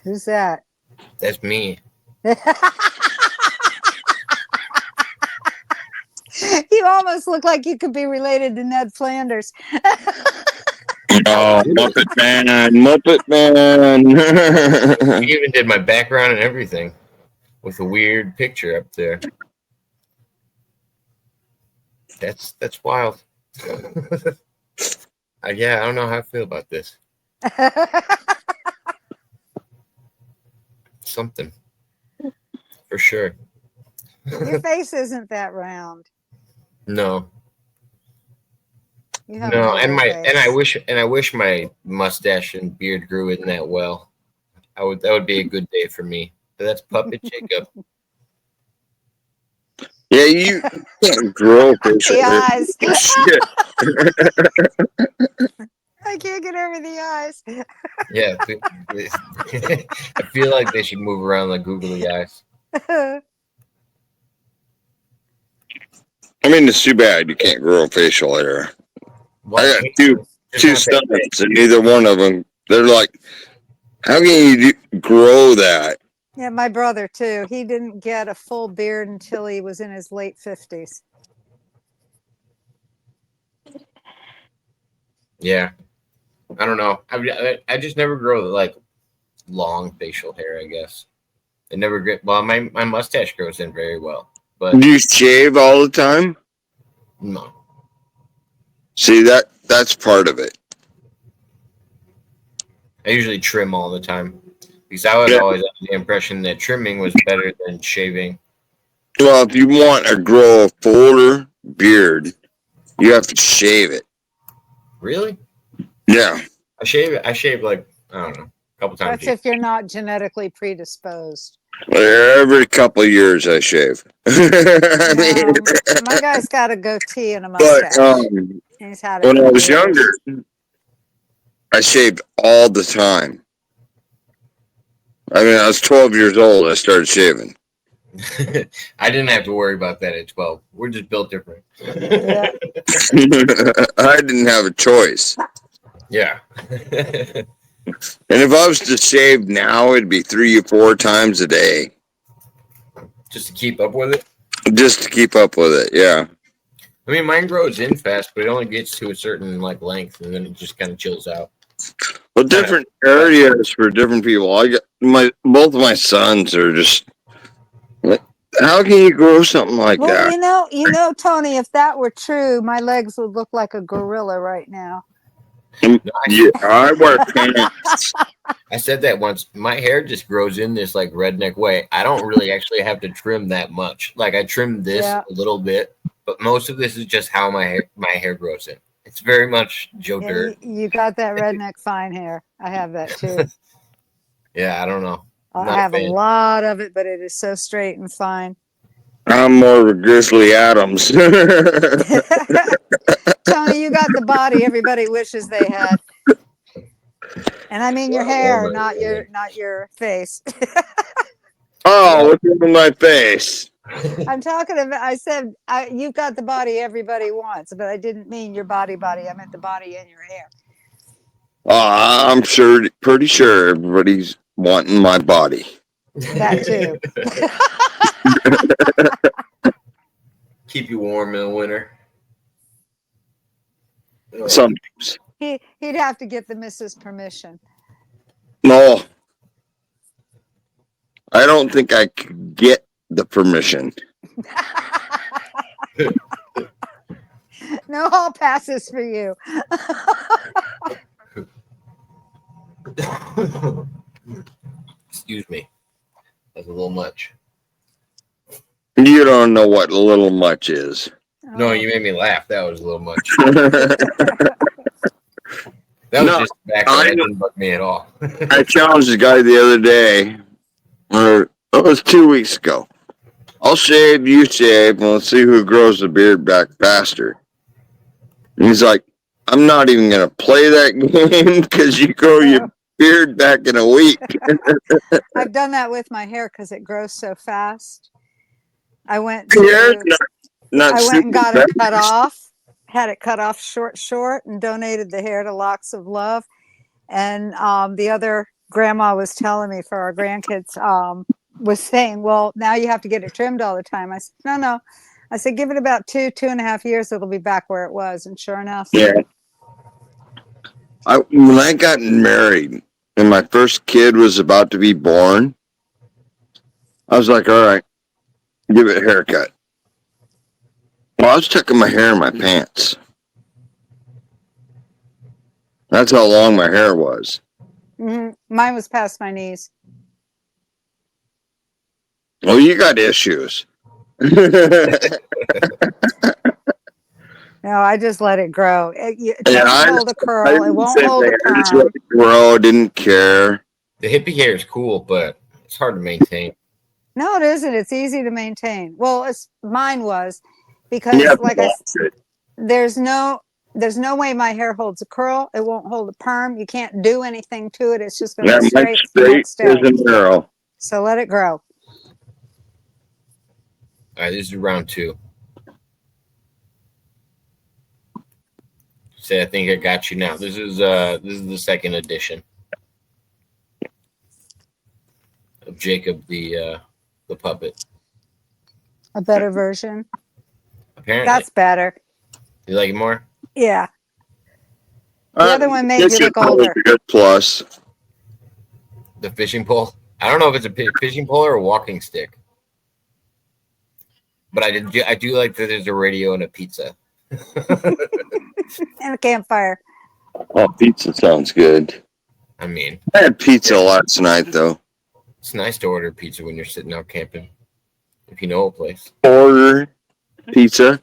D: Who's that?
B: That's me.
D: You almost look like you could be related to Ned Flanders.
C: Oh, Muppet Man, Muppet Man.
B: He even did my background and everything with a weird picture up there. That's wild. Yeah, I don't know how I feel about this. Something. For sure.
D: Your face isn't that round.
B: No.
D: You have
B: No,
D: a
B: and
D: bigger face.
B: I wish my mustache and beard grew in that well. That would be a good day for me. But that's Puppet Jacob.
C: Yeah, you can't grow facial
D: The
C: hair.
D: eyes.
C: Shit.
D: I can't get over the eyes.
B: Yeah. I feel like they should move around like googly eyes.
C: I mean, it's too bad you can't grow facial hair.
B: Why
C: I got
B: can't
C: two
B: you just have that
C: sons, and neither one of them. They're like, how can you grow that?
D: Yeah, my brother too. He didn't get a full beard until he was in his late 50s.
B: Yeah, I don't know. I just never grow like long facial hair. I guess it never get. Well, my mustache grows in very well, but
C: Do you shave all the time?
B: no.
C: See, that's part of it.
B: I usually trim all the time because I would always have the impression that trimming was better than shaving.
C: Well, if you want to grow a fuller beard, you have to shave it.
B: Really?
C: Yeah.
B: I shave like I don't know, a couple times.
D: That's if you're not genetically predisposed.
C: Every couple of years I shave. I mean,
D: My guy's got a goatee and a
C: but
D: mustache. He's had it
C: when
D: for
C: I was
D: years.
C: younger, I shaved all the time. I mean, I was 12 years old. I started shaving.
B: I didn't have to worry about that at 12. We're just built different.
D: Yeah.
C: I didn't have a choice.
B: Yeah.
C: And if I was to shave now, it'd be 3 or 4 times a day.
B: Just to keep up with it?
C: Just to keep up with it, yeah.
B: I mean, mine grows in fast, but it only gets to a certain like length, and then it just kind of chills out.
C: Well, different areas for different people. I got both of my sons are just. How can you grow something like
D: Well,
C: that?
D: you know, Tony, if that were true, my legs would look like a gorilla right now.
C: Yeah, I wear pants.
B: I said that once. My hair just grows in this like redneck way. I don't really actually have to trim that much. Like I trim this
D: Yeah.
B: a little bit, but most of this is just how my hair grows in. It's very much Joe
D: Yeah,
B: Dirt.
D: you got that redneck fine hair. I have that too.
B: Yeah, I don't know.
D: I have a lot of it, but it is so straight and fine.
C: I'm more of a Grizzly Adams.
D: Tony, you got the body everybody wishes they had. And I mean your hair, not your face.
C: Oh, what's in my face?
D: I'm talking about. I said you've got the body everybody wants, but I didn't mean your body. I meant the body in your hair.
C: Oh, I'm pretty sure everybody's wanting my body.
D: That too.
B: Keep you warm in the winter.
C: Sometimes.
D: He'd have to get the missus' permission.
C: No, I don't think I could get the permission.
D: No hall passes for you.
B: Excuse me. That's a little much.
C: You don't know what little much is.
B: No, you made me laugh. That was a little much. That was just back then. It didn't bug me at all.
C: I challenged the guy the other day, or it was 2 weeks ago. I'll shave, you shave, and let's see who grows the beard back faster. And he's like, I'm not even going to play that game because you grow your beard back in a week.
D: I've done that with my hair because it grows so fast. I went and got it cut off. Had it cut off short, and donated the hair to Locks of Love. And the other grandma was telling me for our grandkids, was saying, well, now you have to get it trimmed all the time. I said, no. I said, give it about 2.5 years. It'll be back where it was. And sure enough.
C: Yeah. When I got married and my first kid was about to be born, I was like, all right, give it a haircut. Well, I was tucking my hair in my pants. That's how long my hair was.
D: Mm-hmm. Mine was past my knees.
C: Well, you got issues.
D: No, I just let it grow. It
C: Yeah,
D: doesn't hold a curl. It won't hold a
C: I just
D: perm.
C: let it grow. Didn't care.
B: The hippie hair is cool, but it's hard to maintain.
D: No, it isn't. It's easy to maintain. Well, mine was because, like I said, there's no way my hair holds a curl. It won't hold a perm. You can't do anything to it. It's just going to be straight
C: as an arrow.
D: So let it grow.
B: All right, this is round 2. Say, I think I got you now. This is the second edition of Jacob the puppet.
D: A better version.
B: Apparently,
D: that's better.
B: You like it more?
D: Yeah. The other one made you look older.
C: A good plus.
B: The fishing pole. I don't know if it's a fishing pole or a walking stick, but I do like that there's a radio and a pizza.
D: And a campfire.
C: Oh, pizza sounds good.
B: I mean,
C: I had pizza last night, though.
B: It's nice to order pizza when you're sitting out camping, if you know a place.
C: Order pizza?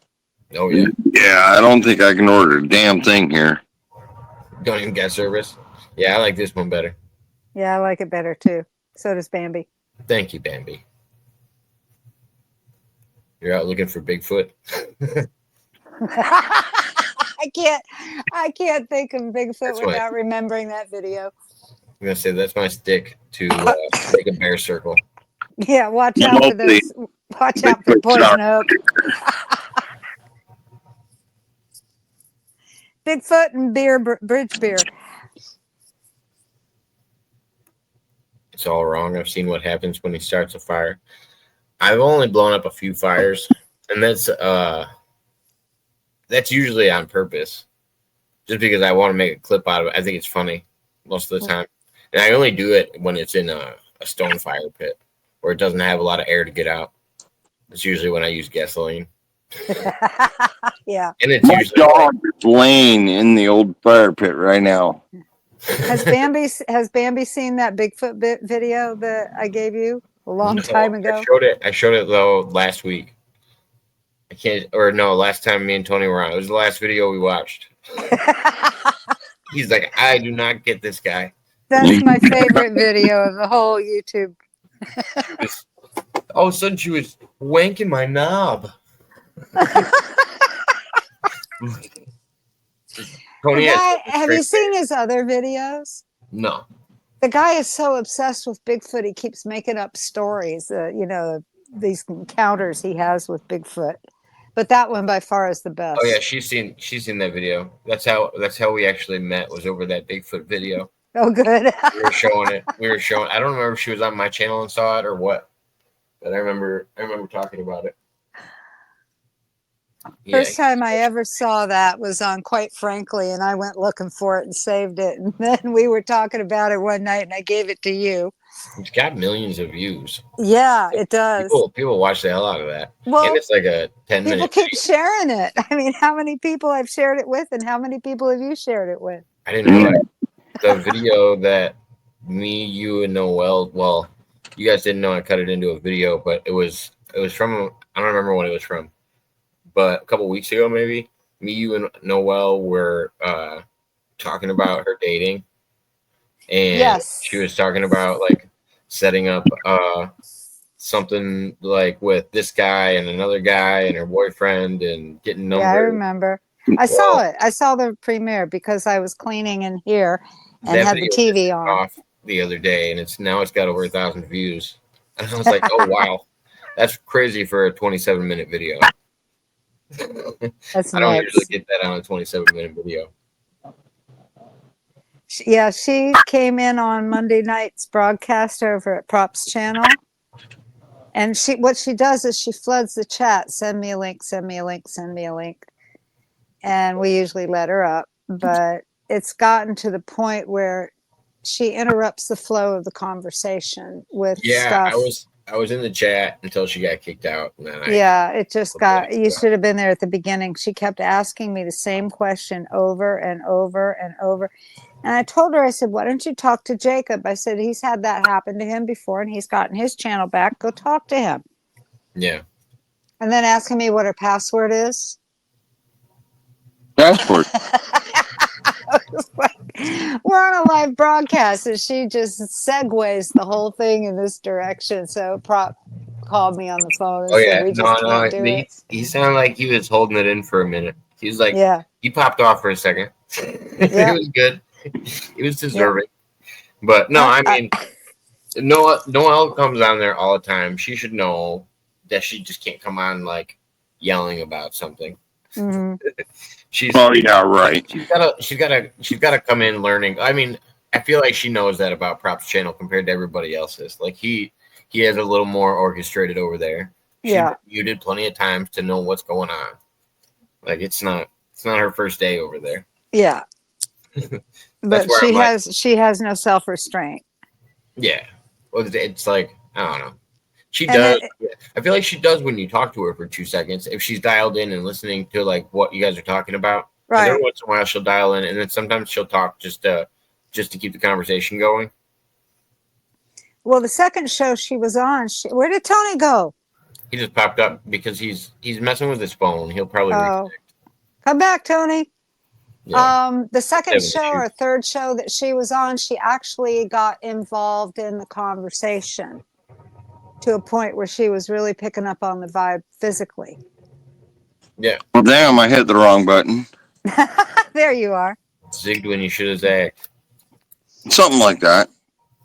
B: Oh, yeah.
C: Yeah, I don't think I can order a damn thing here.
B: Don't even get service? Yeah, I like this one better.
D: Yeah, I like it better, too. So does Bambi.
B: Thank you, Bambi. You're out looking for Bigfoot.
D: I can't think of Bigfoot
B: That's
D: without remembering that video.
B: I'm gonna say that's my stick to make a bear circle.
D: Yeah, watch out for those. Watch out for poison oak. Bigfoot and bridge beer.
B: It's all wrong. I've seen what happens when he starts a fire. I've only blown up a few fires, and that's usually on purpose, just because I want to make a clip out of it. I think it's funny most of the time, and I only do it when it's in a stone fire pit where it doesn't have a lot of air to get out. It's usually when I use gasoline.
D: Yeah,
B: and it's
C: My
B: usually
C: dog is laying in the old fire pit right now.
D: Has Bambi seen that Bigfoot video that I gave you a long time ago?
B: I showed it though last week. Last time me and Tony were on. It was the last video we watched. He's like, I do not get this guy.
D: That's my favorite video of the whole YouTube.
B: All of a sudden, she was wanking my knob. Tony,
D: Have you seen his other videos?
B: No.
D: The guy is so obsessed with Bigfoot, he keeps making up stories. These encounters he has with Bigfoot. But that one by far is the best.
B: Oh yeah, she's seen that video. That's how we actually met, was over that Bigfoot video.
D: Oh, good.
B: We were showing it. I don't remember if she was on my channel and saw it or what, but I remember talking about it.
D: First time I ever saw that was on Quite Frankly, and I went looking for it and saved it. And then we were talking about it one night, and I gave it to you.
B: It's got millions of views.
D: Yeah, it does.
B: People watch the hell out of that.
D: Well,
B: and it's like a 10-minute.
D: People keep sharing it. I mean, how many people I've shared it with, and how many people have you shared it with?
B: I didn't know that. The video that me, you, and Noel. Well, you guys didn't know I cut it into a video, but it was from. I don't remember what it was from, but a couple weeks ago, maybe me, you, and Noel were talking about her dating, and
D: yes,
B: she was talking about like setting up something like with this guy and another guy and her boyfriend and getting numbers.
D: Yeah, I remember. I saw it. I saw the premiere because I was cleaning in here and had the TV on.
B: Off the other day, and it's got over 1,000 views. And I was like, oh wow, that's crazy for a 27-minute video.
D: That's
B: I don't
D: nuts.
B: usually get that on a 27-minute video.
D: Yeah, she came in on Monday night's broadcast over at Props Channel. And what she does is she floods the chat. Send me a link, send me a link, send me a link. And we usually let her up. But it's gotten to the point where she interrupts the flow of the conversation with stuff.
B: I was in the chat until she got kicked out. And then
D: it just got, you should have been there at the beginning. She kept asking me the same question over and over and over. And I told her, I said, why don't you talk to Jacob? I said, he's had that happen to him before and he's gotten his channel back. Go talk to him.
B: Yeah.
D: And then asking me what her password is.
C: Password.
D: We're on a live broadcast and she just segues the whole thing in this direction. So Prop called me on the phone and said, we just can't do it.
B: He sounded like he was holding it in for a minute. He was like, he popped off for a second. It was good. He was deserving. But no, I mean, Noelle comes on there all the time. She should know that she just can't come on like yelling about something.
D: Mm-hmm.
B: She's gotta come in learning. I mean, I feel like she knows that about Props Channel compared to everybody else's. Like he has a little more orchestrated over there. She muted plenty of times to know what's going on. Like it's not her first day over there.
D: Yeah. But she has no self-restraint.
B: Yeah. Well, it's like, I don't know. She does. I feel like she does when you talk to her for 2 seconds. If she's dialed in and listening to like what you guys are talking about, right? Every once in a while she'll dial in, and then sometimes she'll talk just to keep the conversation going.
D: Well, the second show she was on, where did Tony go?
B: He just popped up because he's messing with his phone. He'll probably reconnect.
D: Come back, Tony. Yeah. The second show or third show that she was on, she actually got involved in the conversation. to a point where she was really picking up on the vibe physically.
B: Yeah.
C: Well, damn, I hit the wrong button.
D: There you are.
B: Zigged when you should have zagged.
C: Something like that.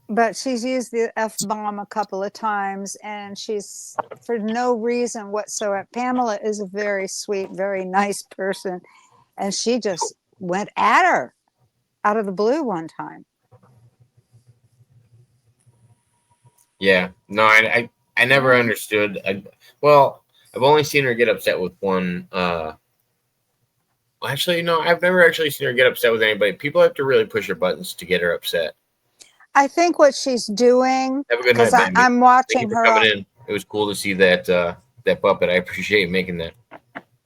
D: But she's used the F-bomb a couple of times, and she's, for no reason whatsoever. Pamela is a very sweet, very nice person, and she just went at her out of the blue one time.
B: Yeah. No, I never understood. Well, I've only seen her get upset with one. Actually, no, I've never actually seen her get upset with anybody. People have to really push her buttons to get her upset.
D: I think what she's doing,
B: Have a good night,
D: because
B: Bambi.
D: I'm
B: Thank
D: watching
B: you for
D: her.
B: coming in. It was cool to see that that puppet. I appreciate you making that.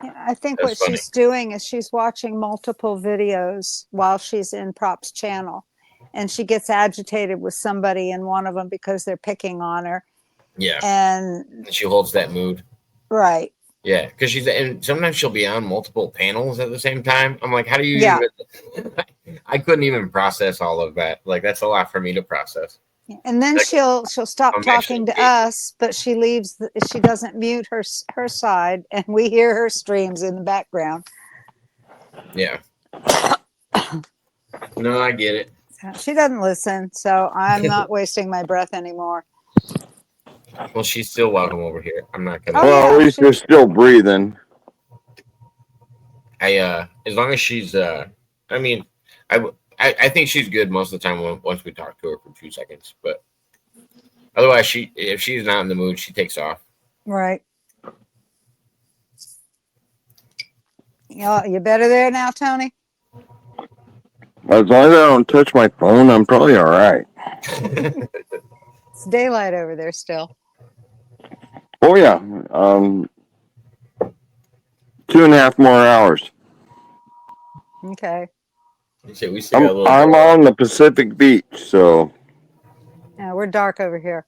D: I think
B: That's
D: what
B: funny.
D: she's doing is she's watching multiple videos while she's in Prop's channel, and she gets agitated with somebody in one of them because they're picking on her.
B: Yeah.
D: And
B: She holds that mood.
D: right.
B: Yeah, because and sometimes she'll be on multiple panels at the same time. I'm like, how do you
D: Yeah.
B: even I couldn't even process all of that. Like, that's a lot for me to process.
D: And then
B: Like,
D: she'll stop
B: I'm
D: talking to
B: actually-
D: us, but she leaves. She doesn't mute her side, and we hear her streams in the background.
B: Yeah. No, I get it.
D: She doesn't listen, so I'm not wasting my breath anymore.
B: Well, she's still welcome over here. I'm not gonna.
D: Oh,
C: Well,
D: yeah,
C: at least you're still breathing.
B: As long as she's I mean, I think she's good most of the time once we talk to her for 2 seconds. But otherwise, if she's not in the mood, she takes off.
D: Right. You better there now, Tony?
C: As long as I don't touch my phone, I'm probably all right.
D: It's daylight over there still.
C: Oh yeah, 2.5 more hours.
D: Okay.
B: So we still got a little
C: I'm
B: bit.
C: on the Pacific Beach, so
D: Yeah, we're dark over here.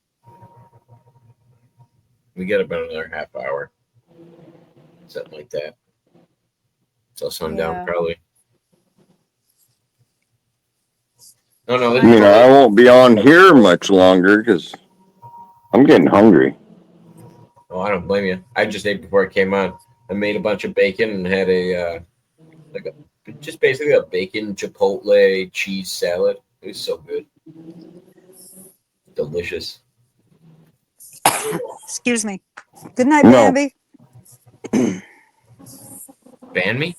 B: We got about another half hour, something like that. Till sundown,
D: Yeah.
B: probably. No.
C: I mean, I won't be on here much longer because I'm getting hungry.
B: Oh, I don't blame you. I just ate before I came on. I made a bunch of bacon and had just basically a bacon chipotle cheese salad. It was so good, delicious.
D: Excuse me. Good night,
C: No.
D: Bambi.
B: Ban me?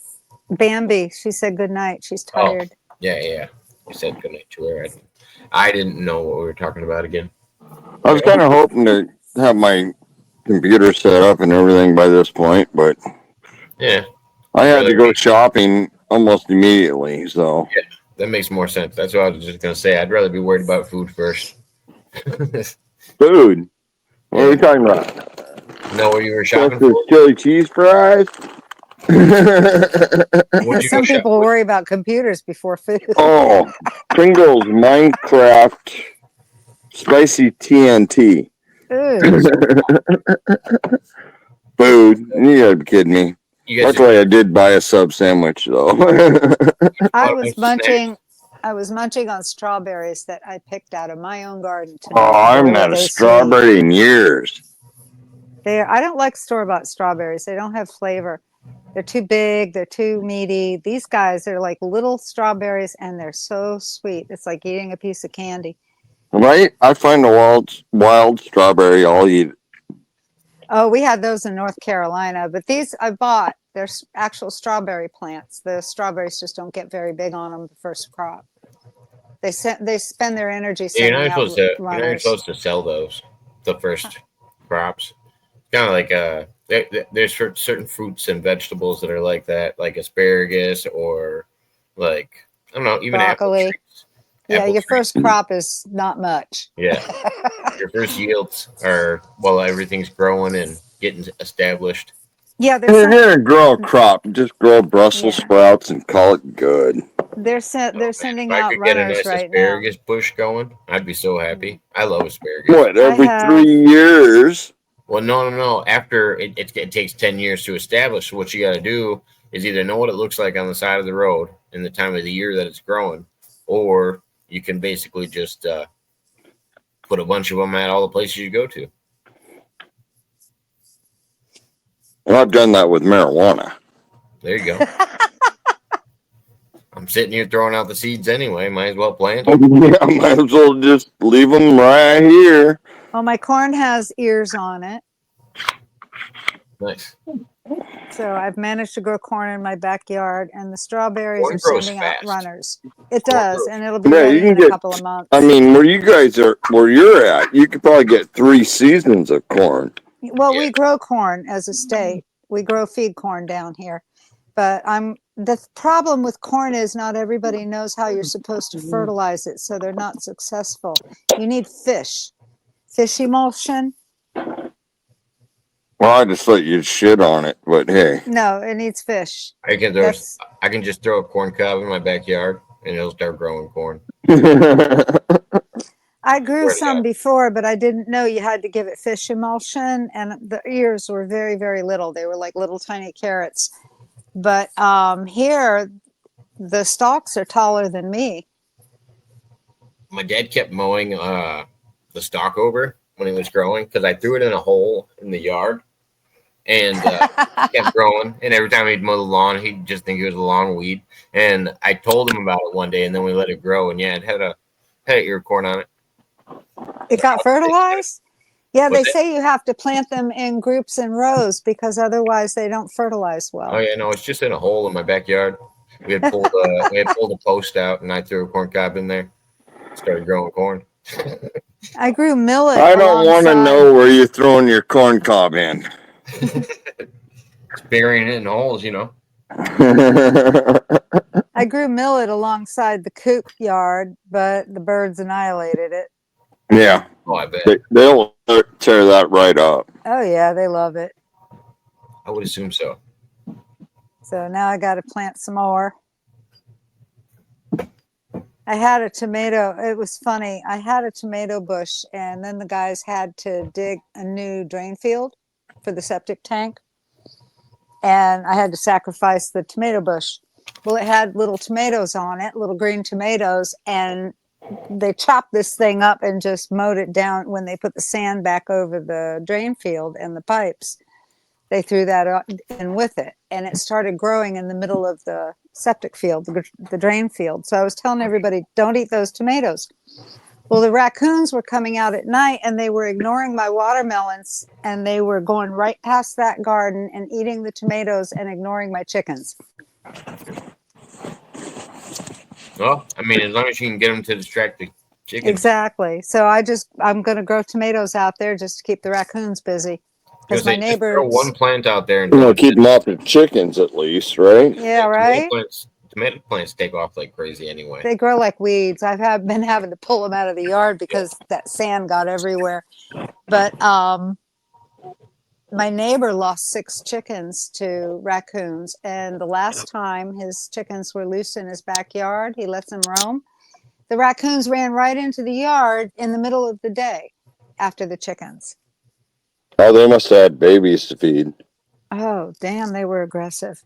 D: Bambi. She said good night. She's tired.
B: Yeah. I said goodnight to her. I didn't know what we were talking about again.
C: I was kind of hoping to have my computer set up and everything by this point, but
B: Yeah,
C: I had to go shopping almost immediately. So
B: that makes more sense. That's what I was just gonna say. I'd rather be worried about food first.
C: food. What are we talking about?
B: Know where you were shopping
C: Chester
B: for?
C: chili cheese fries.
B: What'd you
D: Some
B: go shop
D: people
B: for?
D: worry about computers before food.
C: Oh, Pringles Minecraft spicy TNT.
D: Ooh.
C: Food. You gotta be kidding me.
B: You guys
C: Luckily, I did buy a sub sandwich though.
D: I
B: Oh,
D: was
B: it's
D: munching. I was munching on strawberries that I picked out of my own garden today.
C: Oh, I haven't
D: They're
C: had a
D: really
C: strawberry in years.
D: sweet. I don't like store-bought strawberries. They don't have flavor. They're too big. They're too meaty. These guys are like little strawberries, and they're so sweet. It's like eating a piece of candy.
C: Right? I find a wild strawberry, I'll eat it.
D: Oh, we had those in North Carolina, but these I bought. They're actual strawberry plants. The strawberries just don't get very big on them the first crop. They spend their energy
B: You're
D: sending
B: not
D: out
B: supposed to. You're not
D: runners.
B: supposed to sell those. The first crops. Kind of like there's certain fruits and vegetables that are like that, like asparagus or like I don't know, even
D: Broccoli.
B: apple trees.
D: Yeah,
B: Apple
D: your
B: trees.
D: first crop is not much.
B: Yeah, your first yields are while everything's growing and getting established.
D: Yeah,
C: If you're gonna grow a crop, just grow Brussels sprouts and call it good.
D: they're
B: Man,
D: sending
B: if I
D: out
B: could get a
D: runners
B: nice
D: right now.
B: asparagus bush going, I'd be so happy. I love asparagus.
C: What, every
D: have-
C: 3 years?
B: Well, no. After it takes 10 years to establish. So what you got to do is either know what it looks like on the side of the road in the time of the year that it's growing, or you can basically just put a bunch of them at all the places you go to.
C: Well, I've done that with marijuana.
B: There you go. I'm sitting here throwing out the seeds anyway. Might as well plant.
C: Yeah, I might as well just leave them right here.
D: Well, my corn has ears on it.
B: Nice.
D: So I've managed to grow corn in my backyard, and the strawberries
B: Corn
D: are
B: grows
D: sending out
B: fast.
D: runners. It
B: Corn
D: does,
B: grows-
D: and it'll be
C: Yeah,
D: ready
C: you can
D: in a
C: get.
D: couple of months.
C: I mean, where you're at, you could probably get 3 seasons of corn.
D: Well,
B: Yeah.
D: we grow corn as a state. We grow feed corn down here. But the problem with corn is not everybody knows how you're supposed to fertilize it, so they're not successful. You need fish emulsion.
C: Well, I just let you shit on it, but hey.
D: No, it needs fish.
B: I can just throw a corn cob in my backyard and it'll start growing corn.
D: I grew
B: Swear to
D: some
B: God.
D: before, but I didn't know you had to give it fish emulsion, and the ears were very, very little. They were like little tiny carrots. But here, the stalks are taller than me.
B: My dad kept mowing the stalk over when it was growing because I threw it in a hole in the yard and it kept growing. And every time he'd mow the lawn, he'd just think it was a lawn weed. And I told him about it one day, and then we let it grow. And yeah, it had an ear of corn on it.
D: It got fertilized? Yeah, they
B: What's
D: say you have to plant them in groups and rows because otherwise they don't fertilize well.
B: Oh yeah, no, it's just in a hole in my backyard. We had pulled a post out, and I threw a corn cob in there. Started growing corn.
D: I grew millet.
C: I don't want to
D: alongside-
C: know where you're throwing your corn cob in.
B: It's burying it in holes, you know.
D: I grew millet alongside the coop yard, but the birds annihilated it.
C: Yeah,
B: Oh, I bet.
C: they'll tear that right up.
D: Oh yeah, they love it.
B: I would assume so.
D: So now I got to plant some more. I had a tomato. It was funny. I had a tomato bush, and then the guys had to dig a new drain field for the septic tank. And I had to sacrifice the tomato bush. Well, it had little tomatoes on it, little green tomatoes, and they chopped this thing up and just mowed it down when they put the sand back over the drain field and the pipes. They threw that in with it, and it started growing in the middle of the septic field, the drain field. So I was telling everybody, don't eat those tomatoes. Well, the raccoons were coming out at night, and they were ignoring my watermelons, and they were going right past that garden and eating the tomatoes and ignoring my chickens.
B: Well, I mean, as long as you can get them to distract the chickens.
D: Exactly. So I'm going to grow tomatoes out there just to keep the raccoons busy. Because my
B: Just
D: neighbors.
B: throw one plant out there and
C: Keep them off the chickens at least, right?
D: Yeah, right.
B: Tomato plants take off like crazy anyway.
D: They grow like weeds. I've been having to pull them out of the yard because that sand got everywhere. But my neighbor lost 6 chickens to raccoons, and the last time his chickens were loose in his backyard, he lets them roam. The raccoons ran right into the yard in the middle of the day after the chickens.
C: Oh, they must have had babies to feed.
D: Oh, damn, they were aggressive.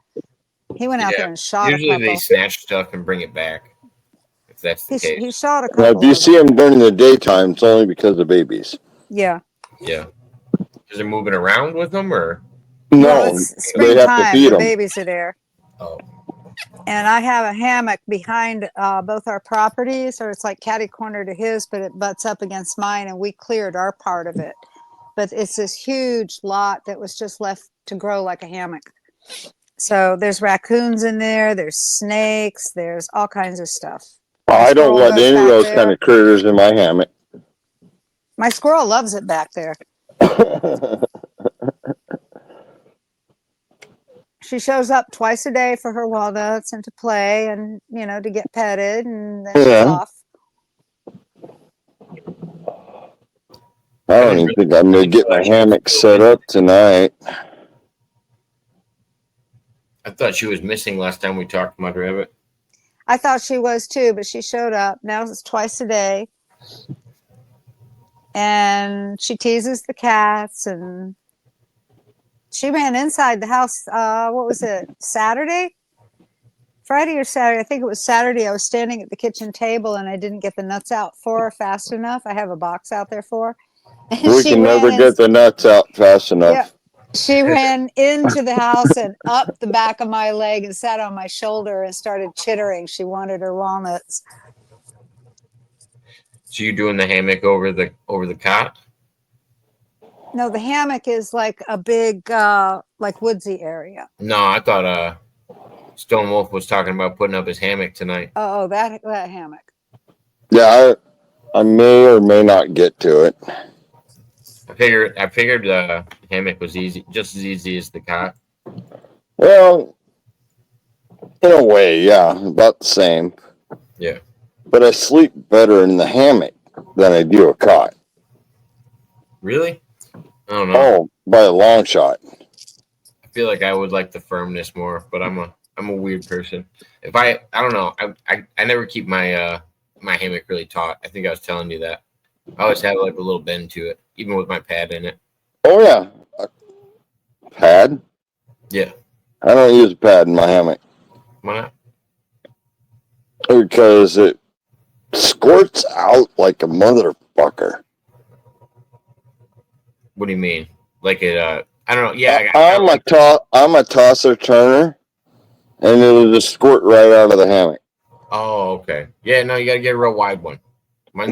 D: He went out there and shot
B: Usually
D: a couple.
B: they snatch stuff and bring it back. If that's the case.
D: He shot a couple.
C: Now, if you
D: of
C: see
D: them.
C: them during the daytime, it's only because of babies.
D: Yeah.
B: Yeah. Is it moving around with them or?
C: No,
D: it's
C: they have to
D: springtime.
C: feed
D: The
C: them.
D: babies are there.
B: Oh.
D: And I have a hammock behind both our properties, or it's like catty corner to his, but it butts up against mine, and we cleared our part of it. But it's this huge lot that was just left to grow like a hammock. So there's raccoons in there, there's snakes, there's all kinds of stuff.
C: I don't
D: Squirrel
C: let
D: goes
C: any of
D: back
C: those
D: there.
C: kind of critters in my hammock.
D: My squirrel loves it back there. She shows up twice a day for her walnuts and to play and, to get petted, and then she's off.
C: I don't even think I'm going to get my hammock set up tonight.
B: I thought she was missing last time we talked, Mudrabbit.
D: I thought she was too, but she showed up. Now it's twice a day. And she teases the cats, and she ran inside the house. What was it? Saturday? Friday or Saturday? I think it was Saturday. I was standing at the kitchen table and I didn't get the nuts out for her fast enough. I have a box out there for her. And
C: We can never get the nuts out fast enough.
D: She ran into the house and up the back of my leg and sat on my shoulder and started chittering. She wanted her walnuts.
B: So you doing the hammock over the cot?
D: No, the hammock is like a big, like woodsy area.
B: No, I thought Stone Wolf was talking about putting up his hammock tonight.
D: Oh, that hammock.
C: Yeah, I may or may not get to it.
B: I figured the hammock was easy, just as easy as the cot.
C: Well, in a way, yeah, about the same.
B: Yeah.
C: But I sleep better in the hammock than I do a cot.
B: Really? I don't know.
C: Oh, by a long shot.
B: I feel like I would like the firmness more, but I'm a weird person. If I don't know, I never keep my my hammock really taut. I think I was telling you that. I always have like a little bend to it, even with my pad in it.
C: Oh, yeah. A pad?
B: Yeah.
C: I don't use a pad in my hammock.
B: Why not?
C: Because it squirts out like a motherfucker.
B: What do you mean? Like it? I don't know. Yeah.
C: I'm a tosser turner, and it'll just squirt right out of the hammock.
B: Oh, okay. Yeah. No, you got to get a real wide one.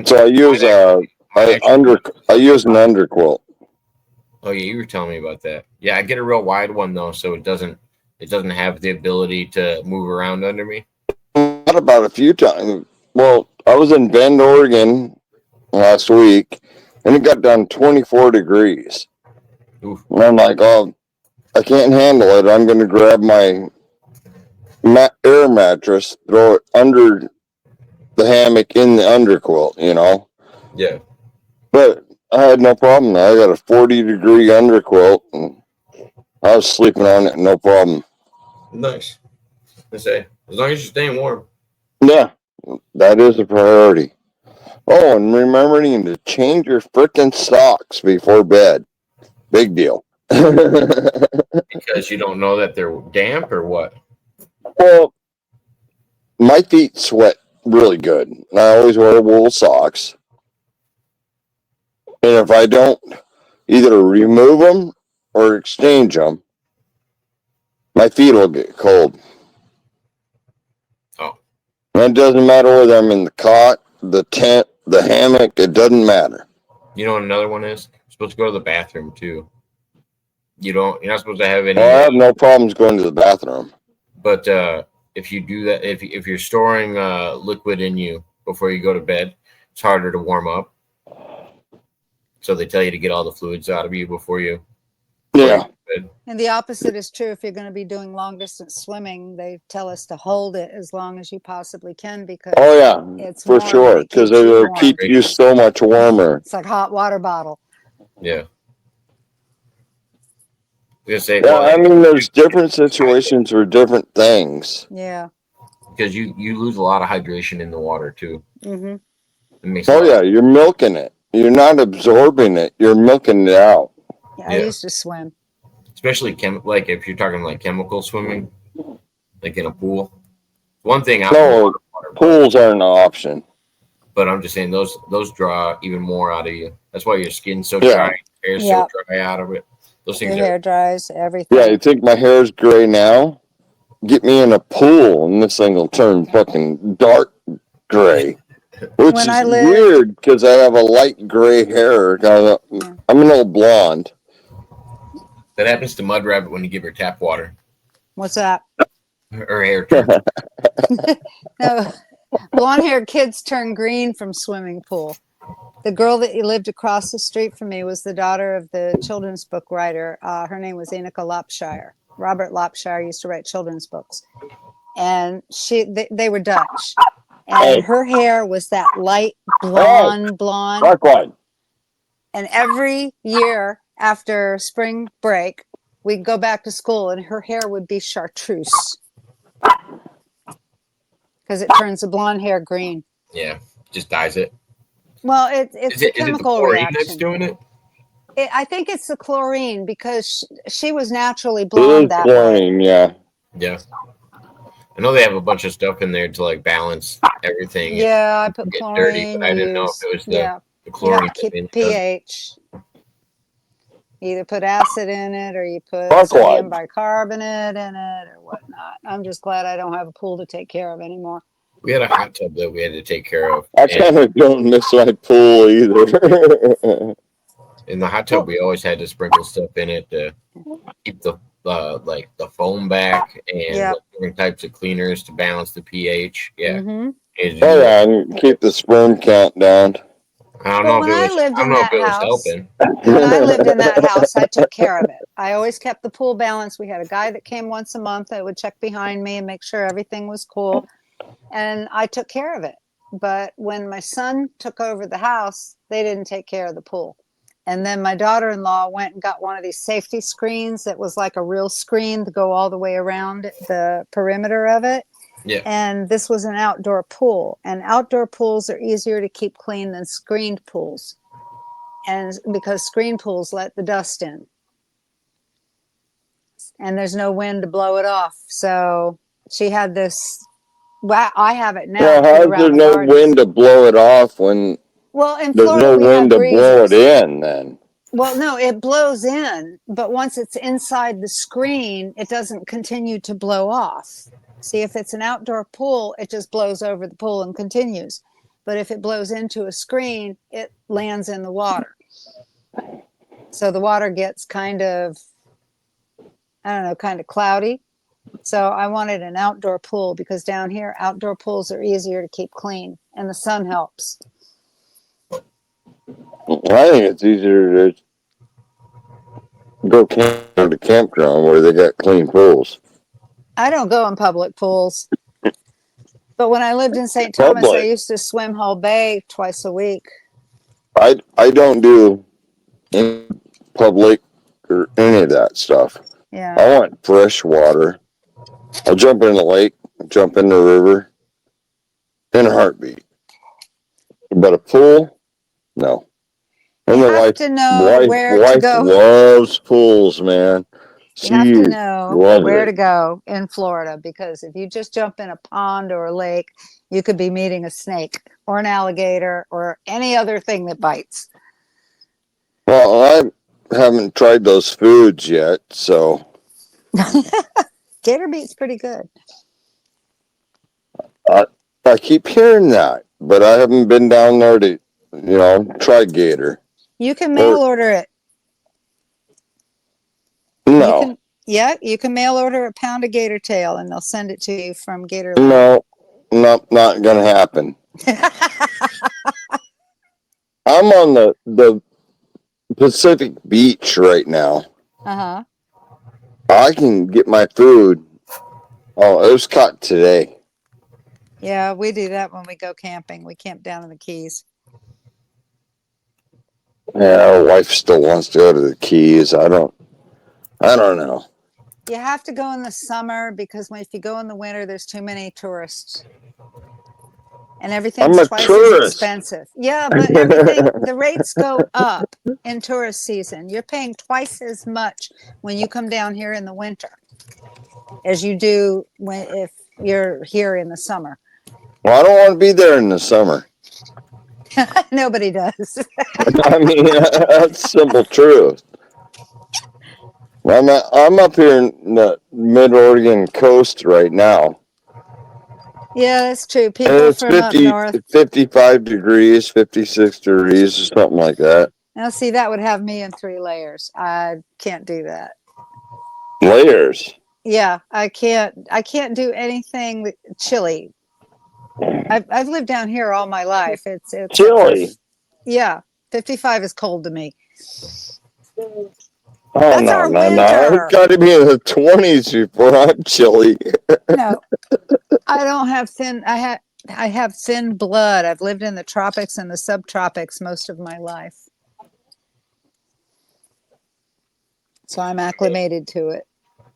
C: So I use I use an underquilt.
B: Oh yeah, you were telling me about that. Yeah, I get a real wide one though, so it doesn't have the ability to move around under me.
C: Not about a few times. Well, I was in Bend, Oregon last week, and it got down 24 degrees.
B: Oof.
C: And I'm like, oh, I can't handle it. I'm going to grab my air mattress, throw it under the hammock in the underquilt, you know?
B: Yeah.
C: But I had no problem. I got a 40-degree underquilt, and I was sleeping on it, no problem.
B: Nice. I say, as long as you're staying warm.
C: Yeah, that is a priority. Oh, and remembering to change your frickin' socks before bed. Big deal.
B: Because you don't know that they're damp or what?
C: Well, my feet sweat really good. I always wear wool socks. And if I don't either remove them or exchange them, my feet will get cold.
B: Oh.
C: And it doesn't matter whether I'm in the cot, the tent, the hammock, it doesn't matter.
B: You know what another one is? You're supposed to go to the bathroom too. You're not supposed to have any.
C: Well, I have no problems going to the bathroom.
B: But if you do that, if you're storing liquid in you before you go to bed, it's harder to warm up. So they tell you to get all the fluids out of you before you.
C: Yeah.
D: And the opposite is true. If you're going to be doing long distance swimming, they tell us to hold it as long as you possibly can because it's
C: for
D: warm,
C: sure, because it'll
D: warm.
C: keep you so much warmer.
D: It's like hot water bottle.
B: Yeah. Say,
C: yeah, I mean, there's different situations for different things.
D: Yeah.
B: Because you lose a lot of hydration in the water too.
D: Mm-hmm.
B: It makes
C: you're milking it. You're not absorbing it. You're milking it out.
D: Yeah, I used to swim.
B: Especially like if you're talking like chemical swimming, like in a pool. One thing
C: pools aren't an option.
B: But I'm just saying those draw even more out of you. That's why your skin's so dry, your hair's so dry out of it. Those things
D: your hair dries, everything.
C: Yeah, you think my hair's gray now? Get me in a pool and this thing will turn fucking dark gray. Which is weird because I have a light gray hair. I'm an old blonde.
B: That happens to Mudrabbit when you give her tap water.
D: What's that?
B: Her hair turns.
D: No, blonde-haired kids turn green from swimming pool. The girl that lived across the street from me was the daughter of the children's book writer. Her name was Annika Lopshire. Robert Lopshire used to write children's books. And they were Dutch. And her hair was that light blonde.
C: Dark one.
D: And every year after spring break, we'd go back to school and her hair would be chartreuse. Because it turns the blonde hair green.
B: Yeah, just dyes it.
D: Well, it's a chemical reaction.
B: That's doing it?
D: I think it's the chlorine because she was naturally blonde that
C: chlorine,
D: way.
B: Yeah. I know they have a bunch of stuff in there to like balance everything.
D: Yeah, I put chlorine.
B: Dirty, but I didn't know if it was the chlorine.
D: Keep pH. Either put acid in it or you put
C: Fuck
D: sodium
C: what?
D: bicarbonate in it or whatnot. I'm just glad I don't have a pool to take care of anymore.
B: We had a hot tub that we had to take care of.
C: I
B: And
C: kind of don't miss my pool either.
B: in the hot tub, we always had to sprinkle stuff in it to keep the like the foam back and
D: Yep.
B: different types of cleaners to balance the pH. Yeah.
D: Mm-hmm.
C: Oh yeah, and keep the sperm count down.
B: I don't
D: Well,
B: know if
D: when I
B: it was.
D: lived
B: I don't
D: in
B: know if
D: that
B: it was
D: house,
B: helping.
D: when I lived in that house, I took care of it. I always kept the pool balanced. We had a guy that came once a month that would check behind me and make sure everything was cool. And I took care of it. But when my son took over the house, they didn't take care of the pool. And then my daughter-in-law went and got one of these safety screens that was like a real screen to go all the way around the perimeter of it.
B: Yeah.
D: And this was an outdoor pool. And outdoor pools are easier to keep clean than screened pools. And because screen pools let the dust in. And there's no wind to blow it off. So she had this. Well, I have it now.
C: Well,
D: to put
C: how's
D: around
C: there
D: the
C: no
D: garden.
C: wind to blow it off when
D: Well, in
C: there's
D: Florida,
C: no
D: we
C: wind
D: have
C: to blow it
D: breezes.
C: in then?
D: Well, no, it blows in, but once it's inside the screen, it doesn't continue to blow off. See, if it's an outdoor pool, it just blows over the pool and continues. But if it blows into a screen, it lands in the water. So the water gets kind of, I don't know, kind of cloudy. So I wanted an outdoor pool because down here, outdoor pools are easier to keep clean and the sun helps.
C: I think it's easier to go camp to the campground where they got clean pools.
D: I don't go in public pools. But when I lived in St. Thomas, I
C: Public.
D: used to swim Whole Bay twice a week.
C: I don't do any public or any of that stuff.
D: Yeah.
C: I want fresh water. I'll jump in the lake, jump in the river in a heartbeat. But a pool, no. And
D: You
C: the
D: have
C: wife,
D: to know where to go.
C: loves pools, man.
D: You have
C: She
D: to know
C: loves
D: where
C: it.
D: to go in Florida because if you just jump in a pond or a lake, you could be meeting a snake or an alligator or any other thing that bites.
C: Well, I haven't tried those foods yet, so
D: Gator meat's pretty good.
C: I keep hearing that, but I haven't been down there to, try gator.
D: You can mail order it.
C: No,
D: You can mail order a pound of gator tail and they'll send it to you from Gator
C: no, not gonna happen. I'm on the Pacific Beach right now.
D: Uh-huh.
C: I can get my food. Oh, it was caught today.
D: Yeah, we do that when we go camping. We camp down in the Keys.
C: Yeah, our wife still wants to go to the Keys. I don't know.
D: You have to go in the summer because if you go in the winter, there's too many tourists. And everything's
C: I'm a
D: twice
C: tourist.
D: as expensive. Yeah, but the rates go up in tourist season. You're paying twice as much when you come down here in the winter as you do if you're here in the summer.
C: Well, I don't want to be there in the summer.
D: Nobody does.
C: I mean, that's simple truth. I'm up here in the mid-Oregon coast right now.
D: Yeah, that's true.
C: And
D: People
C: it's
D: from up north.
C: 55 degrees, 56 degrees, or something like that.
D: Now, see, that would have me in 3 layers. I can't do that.
C: Layers.
D: Yeah, I can't do anything chilly. I've lived down here all my life. It's
C: Chilly.
D: Yeah, 55 is cold to me.
C: Oh,
D: That's
C: no,
D: our
C: no.
D: winter.
C: It's got to be in the 20s before I'm chilly.
D: No, I don't have thin. I have thin blood. I've lived in the tropics and the subtropics most of my life, so I'm acclimated to it.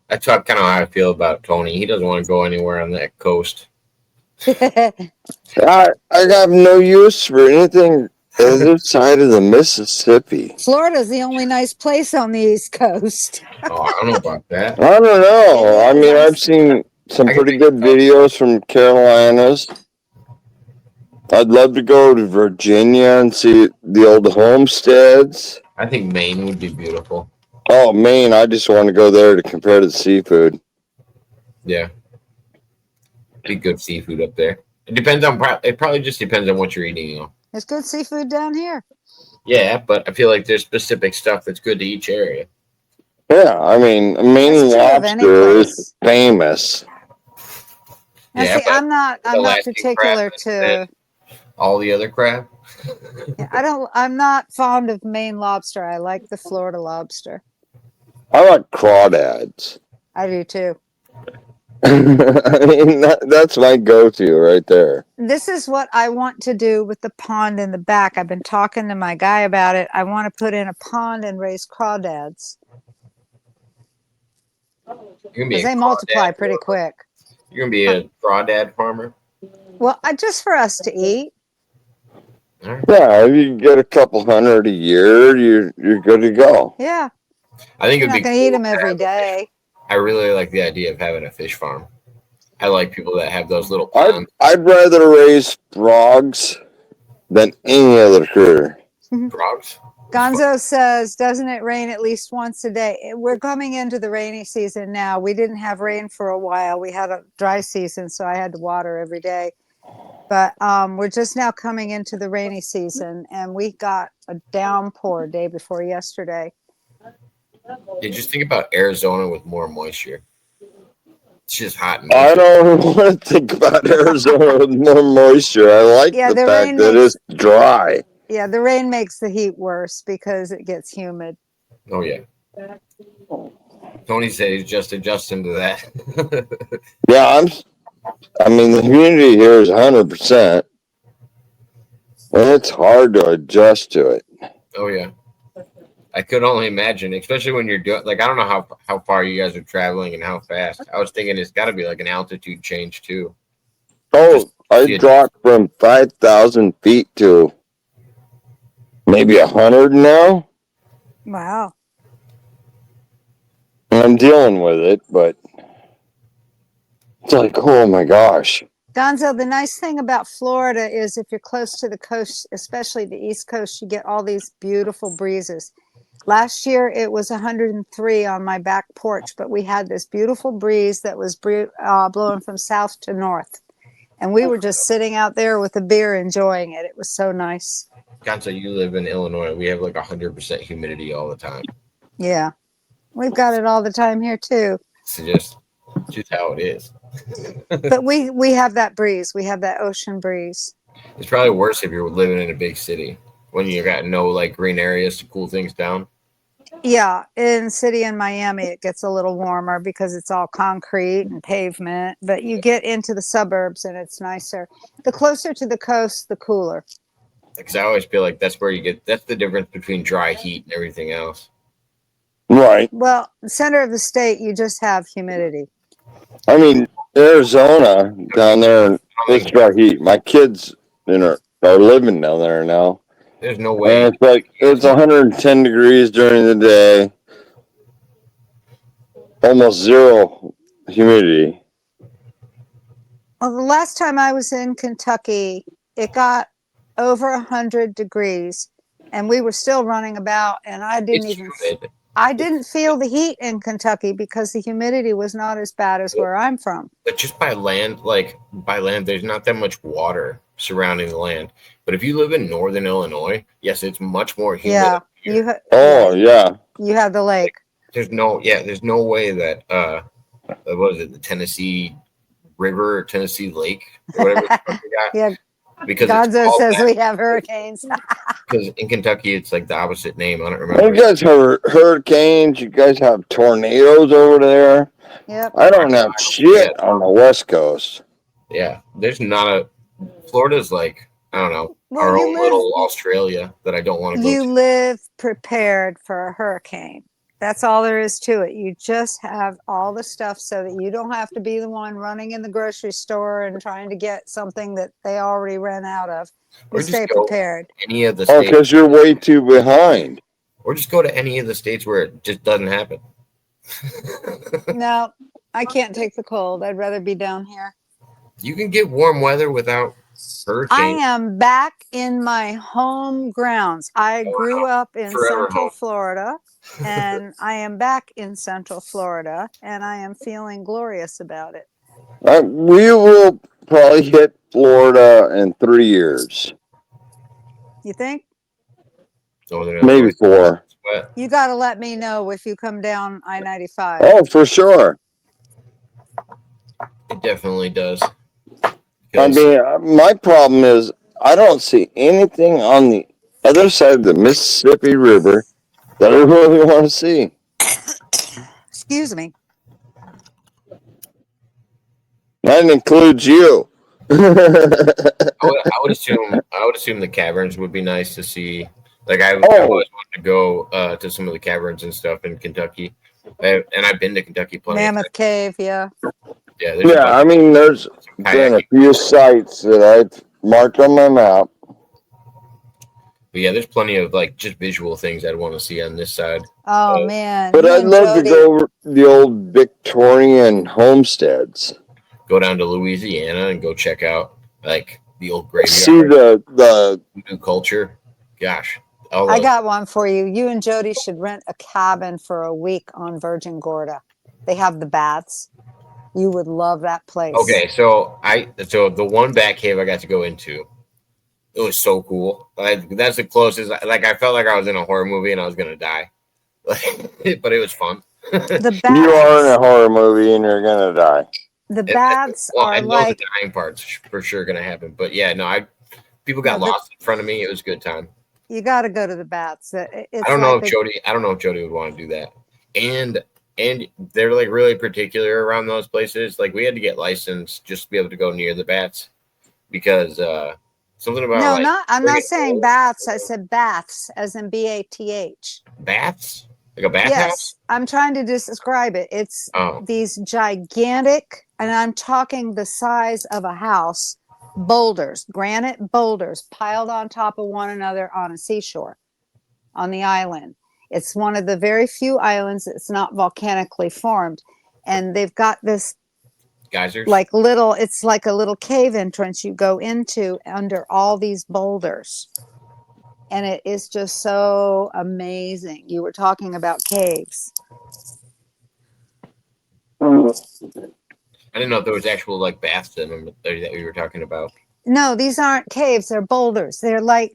B: That's kind of how I feel about Tony. He doesn't want to go anywhere on that coast.
C: I have no use for anything other side of the Mississippi.
D: Florida's the only nice place on the East Coast.
B: Oh, I don't know about that.
C: I don't know. I mean, I've seen some pretty good videos from Carolinas. I'd love to go to Virginia and see the old homesteads.
B: I think Maine would be beautiful.
C: Oh, Maine, I just want to go there to compare to the seafood.
B: Yeah. Be good seafood up there. It depends on, it probably just depends on what you're eating, you know.
D: There's good seafood down here.
B: Yeah, but I feel like there's specific stuff that's good to each area.
C: Yeah, I mean, Maine
D: That's true of any
C: lobster is
D: place.
C: famous.
D: Now,
B: Yeah,
D: see,
B: but
D: I'm not
B: Alaskan crab
D: particular to.
B: all the other crab.
D: I'm not fond of Maine lobster. I like the Florida lobster.
C: I like crawdads.
D: I do too.
C: I mean, that's my go-to right there.
D: This is what I want to do with the pond in the back. I've been talking to my guy about it. I want to put in a pond and raise crawdads because they multiply pretty quick.
B: You're gonna be a crawdad farmer.
D: Well, just for us to eat.
C: Right. Yeah, if you can get a couple hundred a year, you're good to go.
D: Yeah,
B: I think
D: you're not going to eat them every day.
B: I really like the idea of having a fish farm. I like people that have those little ponds.
C: I'd rather raise frogs than any other critter.
B: Frogs?
D: Gonzo says, doesn't it rain at least once a day? We're coming into the rainy season now. We didn't have rain for a while. We had a dry season, so I had to water every day. But we're just now coming into the rainy season, and we got a downpour day before yesterday.
B: Yeah, just think about Arizona with more moisture. It's just hot.
C: I don't want to think about Arizona with more moisture. I like the fact that it's dry.
D: Yeah, the rain makes the heat worse because it gets humid.
B: Oh, yeah. Tony said he's just adjusting to that.
C: Yeah, I mean, the humidity here is 100%. And it's hard to adjust to it.
B: Oh, yeah. I could only imagine, especially when you're doing, like, I don't know how far you guys are traveling and how fast. I was thinking it's got to be like an altitude change, too.
C: Oh, I dropped from 5,000 feet to maybe 100 now.
D: Wow.
C: And I'm dealing with it, but it's like, oh my gosh.
D: Gonzo, the nice thing about Florida is if you're close to the coast, especially the East Coast, you get all these beautiful breezes. Last year, it was 103 on my back porch, but we had this beautiful breeze that was blowing from south to north. And we were just sitting out there with a beer enjoying it. It was so nice.
B: Gonzo, you live in Illinois. We have like 100% humidity all the time.
D: Yeah. We've got it all the time here, too.
B: It's just how it is.
D: But we have that breeze. We have that ocean breeze.
B: It's probably worse if you're living in a big city when you got no like green areas to cool things down.
D: Yeah, in city in Miami, it gets a little warmer because it's all concrete and pavement. But you get into the suburbs and it's nicer. The closer to the coast, the cooler.
B: Because I always feel like that's the difference between dry heat and everything else.
C: Right.
D: Well, the center of the state, you just have humidity.
C: I mean, Arizona down there, it's dry heat. My kids are living down there now.
B: There's no way.
C: And it's like, it's 110 degrees during the day. Almost zero humidity.
D: Well, the last time I was in Kentucky, it got over 100 degrees, and we were still running about, and I didn't feel the heat in Kentucky because the humidity was not as bad as where I'm from.
B: But just by land, there's not that much water surrounding the land. But if you live in northern Illinois, yes, it's much more humid.
D: Yeah.
C: Yeah.
D: You have the lake.
B: There's no way that what is it, the Tennessee River or Tennessee Lake or whatever you got.
D: Yeah.
B: Because
D: Gonzo says we have hurricanes.
B: Because in Kentucky, it's like the opposite name. I don't remember.
C: You guys have hurricanes. You guys have tornadoes over there.
D: Yep.
C: I don't have shit on the West Coast.
B: Yeah. There's not Florida's like, I don't know, our own little Australia that I don't want to go to.
D: You live prepared for a hurricane. That's all there is to it. You just have all the stuff so that you don't have to be the one running in the grocery store and trying to get something that they already ran out of. You stay prepared.
B: Any of the states.
C: Because you're way too behind.
B: Or just go to any of the states where it just doesn't happen.
D: No, I can't take the cold. I'd rather be down here.
B: You can get warm weather without
D: I
B: Hurricane.
D: am back in my home grounds. I grew up in
B: Forever
D: Central
B: home.
D: Florida, and I am back in Central Florida, and I am feeling glorious about it.
C: We will probably hit Florida in 3 years,
D: You think?
B: Northern
C: maybe
B: Illinois.
C: 4.
B: But
D: You got to let me know if you come down I-95.
C: Oh, for sure.
B: it definitely does.
C: I
B: Because
C: mean, my problem is I don't see anything on the other side of the Mississippi River that I really want to see.
D: Excuse me.
C: That includes you.
B: I would assume the caverns would be nice to see. Like I've always wanted to go to some of the caverns and stuff in Kentucky, and I've been to Kentucky plenty.
D: Mammoth Cave, yeah.
B: Yeah,
C: Yeah, I mean, there's been a few sites that I've marked on my map.
B: But yeah, there's plenty of like just visual things I'd want to see on this side.
D: Oh man.
C: But
D: You
C: I'd
D: and
C: love to
D: Jody-
C: go the old Victorian homesteads.
B: Go down to Louisiana and go check out like the old graveyard.
C: See the
B: voodoo culture. Gosh,
D: I got one for you. You and Jody should rent a cabin for a week on Virgin Gorda. They have the baths. You would love that place.
B: Okay, so the one bat cave I got to go into, it was so cool. Like that's the closest. Like I felt like I was in a horror movie and I was gonna die, but it was fun.
D: The baths.
C: You are in a horror movie and you're gonna die.
D: The baths are
B: I know
D: like
B: the dying part's for sure gonna happen. But yeah, no, people got lost in front of me. It was a good time.
D: You got to go to the baths.
B: I don't know if Jody would want to do that. And they're like really particular around those places. Like we had to get licensed just to be able to go near the bats because something about
D: no, I'm not saying baths. I said baths, as in BATH.
B: Baths, like a bathhouse.
D: Yes, I'm trying to describe it. It's these gigantic, and I'm talking the size of a house. Boulders, granite boulders piled on top of one another on a seashore on the island. It's one of the very few islands that's not volcanically formed. And they've got this
B: geysers,
D: it's like a little cave entrance you go into under all these boulders. And it is just so amazing. You were talking about caves.
B: I didn't know if there was actual like baths in them that we were talking about.
D: No, these aren't caves. They're boulders. They're like,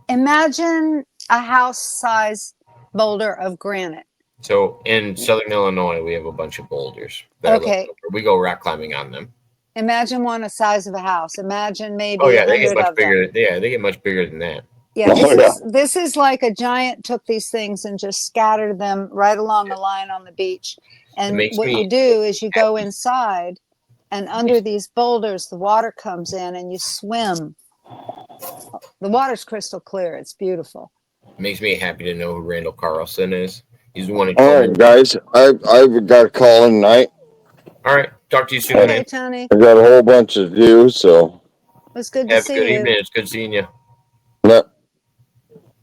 D: imagine a house size boulder of granite.
B: So in Southern Illinois, we have a bunch of boulders.
D: Okay.
B: We go rock climbing on them.
D: Imagine one the size of a house. Imagine maybe
B: they get much bigger. Yeah, they get much bigger than that.
D: Yeah, this is like a giant took these things and just scattered them right along the line on the beach. And what you do is you go inside, and under these boulders, the water comes in and you swim. The water's crystal clear. It's beautiful.
B: It makes me happy to know who Randall Carlson is. He's the one who
C: all right, guys. I've got a call in tonight.
B: All right. Talk to you soon.
D: Okay, Tony.
C: I got a whole bunch to do, so.
D: It was good to see you.
B: Have a good evening. It's good seeing you.
C: Yep.